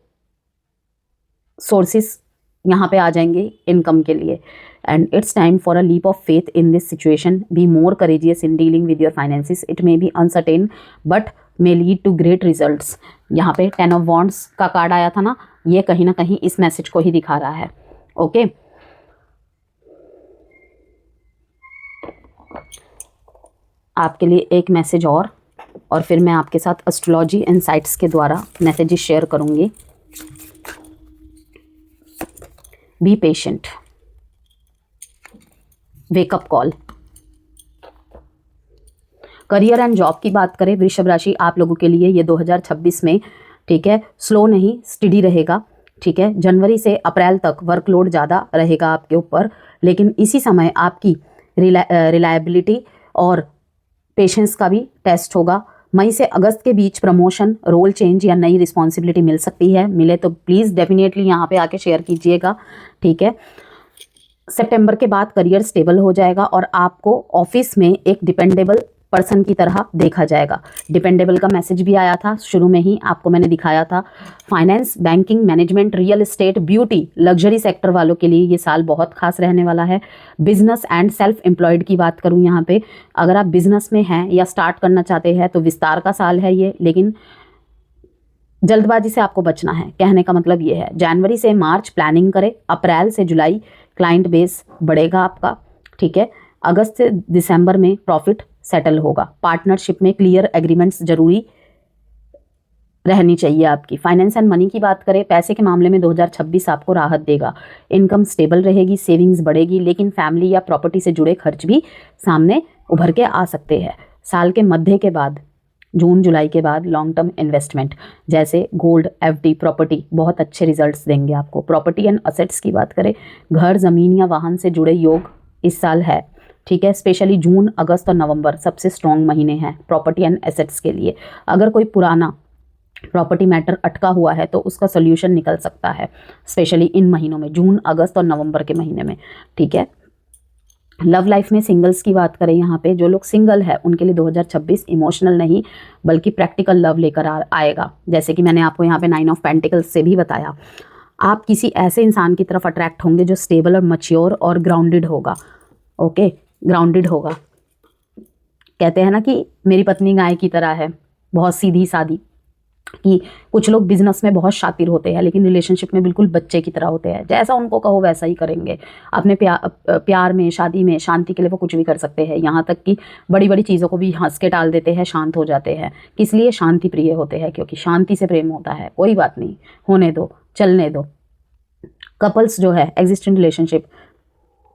सोर्सेस यहाँ पे आ जाएंगे इनकम के लिए। And it's time for a leap of faith in this situation, be more courageous in dealing with your finances, it may be uncertain but may lead to great results। यहाँ पे 10 of Wands का card आया था ना, ये कहीं ना कहीं इस मैसेज को ही दिखा रहा है। ओके, आपके लिए एक मैसेज और फिर मैं आपके साथ एस्ट्रोलॉजी इनसाइट्स के द्वारा मैसेजेस शेयर करूंगी। Be patient, wake up call. Career and job की बात करें वृषभ राशि, आप लोगों के लिए ये 2026 में, ठीक है, स्लो नहीं स्टडी रहेगा, ठीक है। जनवरी से अप्रैल तक वर्कलोड ज़्यादा रहेगा आपके ऊपर, लेकिन इसी समय आपकी रिलायबिलिटी और पेशेंस का भी टेस्ट होगा। मई से अगस्त के बीच प्रमोशन, रोल चेंज या नई रिस्पॉन्सिबिलिटी मिल सकती है। मिले तो प्लीज़ डेफिनेटली यहाँ पे आके शेयर कीजिएगा, ठीक है। सितंबर के बाद करियर स्टेबल हो जाएगा और आपको ऑफिस में एक डिपेंडेबल पर्सन की तरह देखा जाएगा। डिपेंडेबल का मैसेज भी आया था शुरू में ही, आपको मैंने दिखाया था। Finance, banking, management, real estate, beauty, luxury sector वालों के लिए ये साल बहुत खास रहने वाला है। बिजनेस एंड सेल्फ एम्प्लॉयड की बात करूं यहाँ पे, अगर आप बिजनेस में हैं या स्टार्ट करना चाहते हैं तो विस्तार का साल है ये, लेकिन जल्दबाजी से आपको बचना है। कहने का मतलब ये है, जनवरी से मार्च प्लानिंग करें, अप्रैल से जुलाई क्लाइंट बेस बढ़ेगा आपका, ठीक है। अगस्त से दिसंबर में प्रॉफिट सेटल होगा। पार्टनरशिप में क्लियर एग्रीमेंट्स जरूरी रहनी चाहिए आपकी। फाइनेंस एंड मनी की बात करें, पैसे के मामले में 2026 आपको राहत देगा। इनकम स्टेबल रहेगी, सेविंग्स बढ़ेगी, लेकिन फैमिली या प्रॉपर्टी से जुड़े खर्च भी सामने उभर के आ सकते हैं। साल के मध्य के बाद, जून जुलाई के बाद लॉन्ग टर्म इन्वेस्टमेंट जैसे गोल्ड, एफडी, प्रॉपर्टी बहुत अच्छे रिजल्ट्स देंगे आपको। प्रॉपर्टी एंड असेट्स की बात करें, घर, ज़मीन या वाहन से जुड़े योग इस साल है, ठीक है। स्पेशली जून, अगस्त और नवंबर सबसे स्ट्रॉन्ग महीने हैं प्रॉपर्टी एंड एसेट्स के लिए। अगर कोई पुराना प्रॉपर्टी मैटर अटका हुआ है तो उसका सोल्यूशन निकल सकता है, स्पेशली इन महीनों में, जून, अगस्त और नवंबर के महीने में, ठीक है। लव लाइफ में सिंगल्स की बात करें, यहाँ पे जो लोग सिंगल है उनके लिए 2026 इमोशनल नहीं बल्कि प्रैक्टिकल लव लेकर आएगा। जैसे कि मैंने आपको यहाँ पे 9 ऑफ पेंटिकल्स से भी बताया, आप किसी ऐसे इंसान की तरफ अट्रैक्ट होंगे जो स्टेबल और मैच्योर और ग्राउंडेड होगा। ओके, ग्राउंडेड होगा। कहते हैं ना कि मेरी पत्नी गाय की तरह है, बहुत सीधी सादी, कि कुछ लोग बिजनेस में बहुत शातिर होते हैं लेकिन रिलेशनशिप में बिल्कुल बच्चे की तरह होते हैं। जैसा उनको कहो वैसा ही करेंगे। अपने प्यार में, शादी में, शांति के लिए वो कुछ भी कर सकते हैं, यहाँ तक कि बड़ी बड़ी चीज़ों को भी हंस के टाल देते हैं, शांत हो जाते हैं। किस लिए? शांति प्रिय होते हैं, क्योंकि शांति से प्रेम होता है। कोई बात नहीं, होने दो, चलने दो। कपल्स जो है एग्जिस्टिंग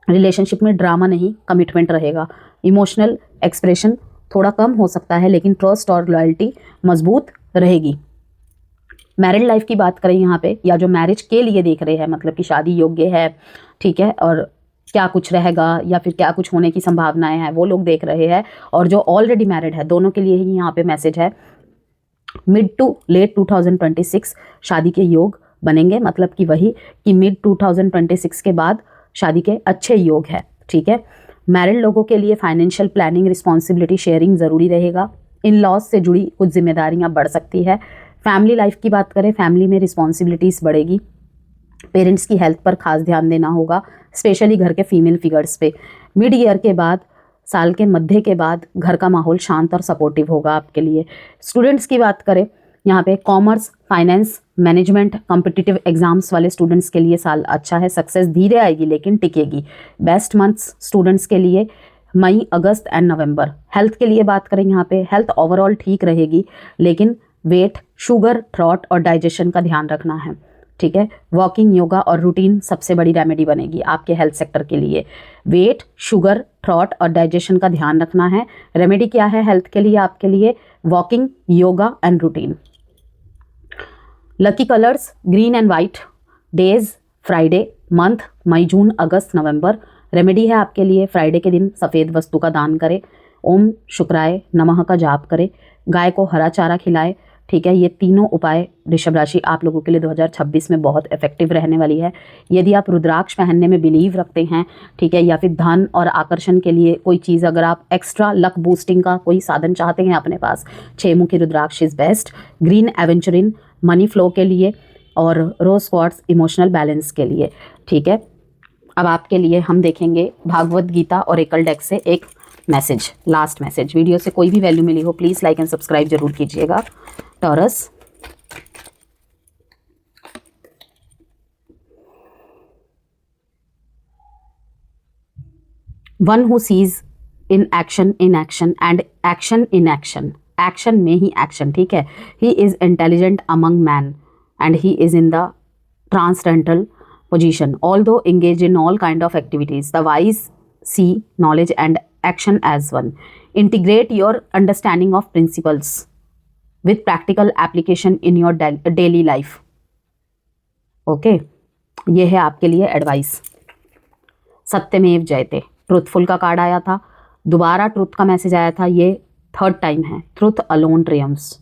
रिलेशनशिप में ड्रामा नहीं, कमिटमेंट रहेगा। इमोशनल एक्सप्रेशन थोड़ा कम हो सकता है लेकिन ट्रस्ट और लॉयल्टी मजबूत रहेगी। मैरिड लाइफ की बात करें यहाँ पे, या जो मैरिज के लिए देख रहे हैं, मतलब कि शादी योग्य है, ठीक है, और क्या कुछ रहेगा या फिर क्या कुछ होने की संभावनाएं हैं, वो लोग देख रहे हैं। और जो ऑलरेडी मैरिड है, दोनों के लिए ही यहाँ पे मैसेज है, मिड टू लेट 2026 शादी के योग बनेंगे। मतलब कि वही कि मिड 2026 के बाद शादी के अच्छे योग है, ठीक है। मैरिड लोगों के लिए फाइनेंशियल प्लानिंग, रिस्पॉन्सिबिलिटी शेयरिंग ज़रूरी रहेगा। इन लॉज से जुड़ी कुछ जिम्मेदारियां बढ़ सकती है। फैमिली लाइफ की बात करें, फैमिली में रिस्पॉन्सिबिलिटीज़ बढ़ेगी। पेरेंट्स की हेल्थ पर खास ध्यान देना होगा, स्पेशली घर के फीमेल फिगर्स पे। मिड ईयर के बाद, साल के मध्य के बाद घर का माहौल शांत और सपोर्टिव होगा आपके लिए। स्टूडेंट्स की बात करें, यहाँ पे commerce, finance, management, competitive exams वाले स्टूडेंट्स के लिए साल अच्छा है। सक्सेस धीरे आएगी लेकिन टिकेगी। बेस्ट मंथ्स स्टूडेंट्स के लिए मई, अगस्त एंड नवंबर। हेल्थ के लिए बात करें, यहाँ पे हेल्थ ओवरऑल ठीक रहेगी लेकिन वेट, शुगर, थ्रॉट और डाइजेशन का ध्यान रखना है, ठीक है। वॉकिंग, योगा और रूटीन सबसे बड़ी रेमेडी बनेगी आपके हेल्थ सेक्टर के लिए। वेट, शुगर, थ्रॉट और डाइजेशन का ध्यान रखना है। रेमेडी क्या है हेल्थ के लिए आपके लिए? Walking, yoga and routine. Lucky colours green and white. Days Friday. Month May, June, August, November. Remedy है आपके लिए, फ्राइडे के दिन सफ़ेद वस्तु का दान करें। ओम शुक्राय नमः का जाप करें। गाय को हरा चारा खिलाए, ठीक है। ये तीनों उपाय वृषभ राशि आप लोगों के लिए 2026 में बहुत इफेक्टिव रहने वाली है। यदि आप रुद्राक्ष पहनने में बिलीव रखते हैं, ठीक है, या फिर धन और आकर्षण के लिए कोई चीज़, अगर आप एक्स्ट्रा लक बूस्टिंग का कोई साधन चाहते हैं अपने पास, 6 मुखी rudraksha is best. Green aventurine money flow के लिए और रोज क्वार्ट्स इमोशनल बैलेंस के लिए, ठीक है। अब आपके लिए हम देखेंगे भागवत गीता और एकल डेक से एक मैसेज, लास्ट मैसेज। वीडियो से कोई भी वैल्यू मिली हो प्लीज़ लाइक एंड सब्सक्राइब जरूर कीजिएगा। Taurus, one who seize in action and action in action, action में ही एक्शन, ठीक है। He is intelligent among man and he is in the transcendental position. Although engaged in all kind of activities, the wise see knowledge and action as one. Integrate your understanding of principles with practical application in your daily life. Okay, ये है आपके लिए advice. सत्यमेव जयते, truthful का card आया था, दोबारा ट्रुथ का मैसेज आया था, ये 3rd टाइम है। Truth alone triumphs.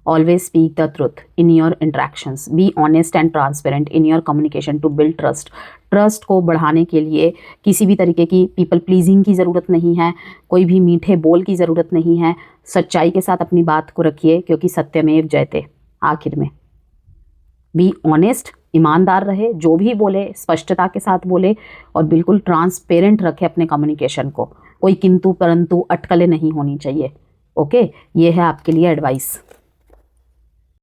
Always speak the truth in your interactions. Be honest and transparent in your communication to build trust. Trust को बढ़ाने के लिए किसी भी तरीके की पीपल प्लीजिंग की ज़रूरत नहीं है, कोई भी मीठे बोल की ज़रूरत नहीं है। सच्चाई के साथ अपनी बात को रखिए क्योंकि सत्यमेव जयते। आखिर में बी ऑनेस्ट, ईमानदार रहे, जो भी बोले स्पष्टता के साथ बोले और बिल्कुल ट्रांसपेरेंट रखे अपने कम्युनिकेशन को। कोई किंतु परंतु अटकलें नहीं होनी चाहिए। ओके, ये है आपके लिए एडवाइस।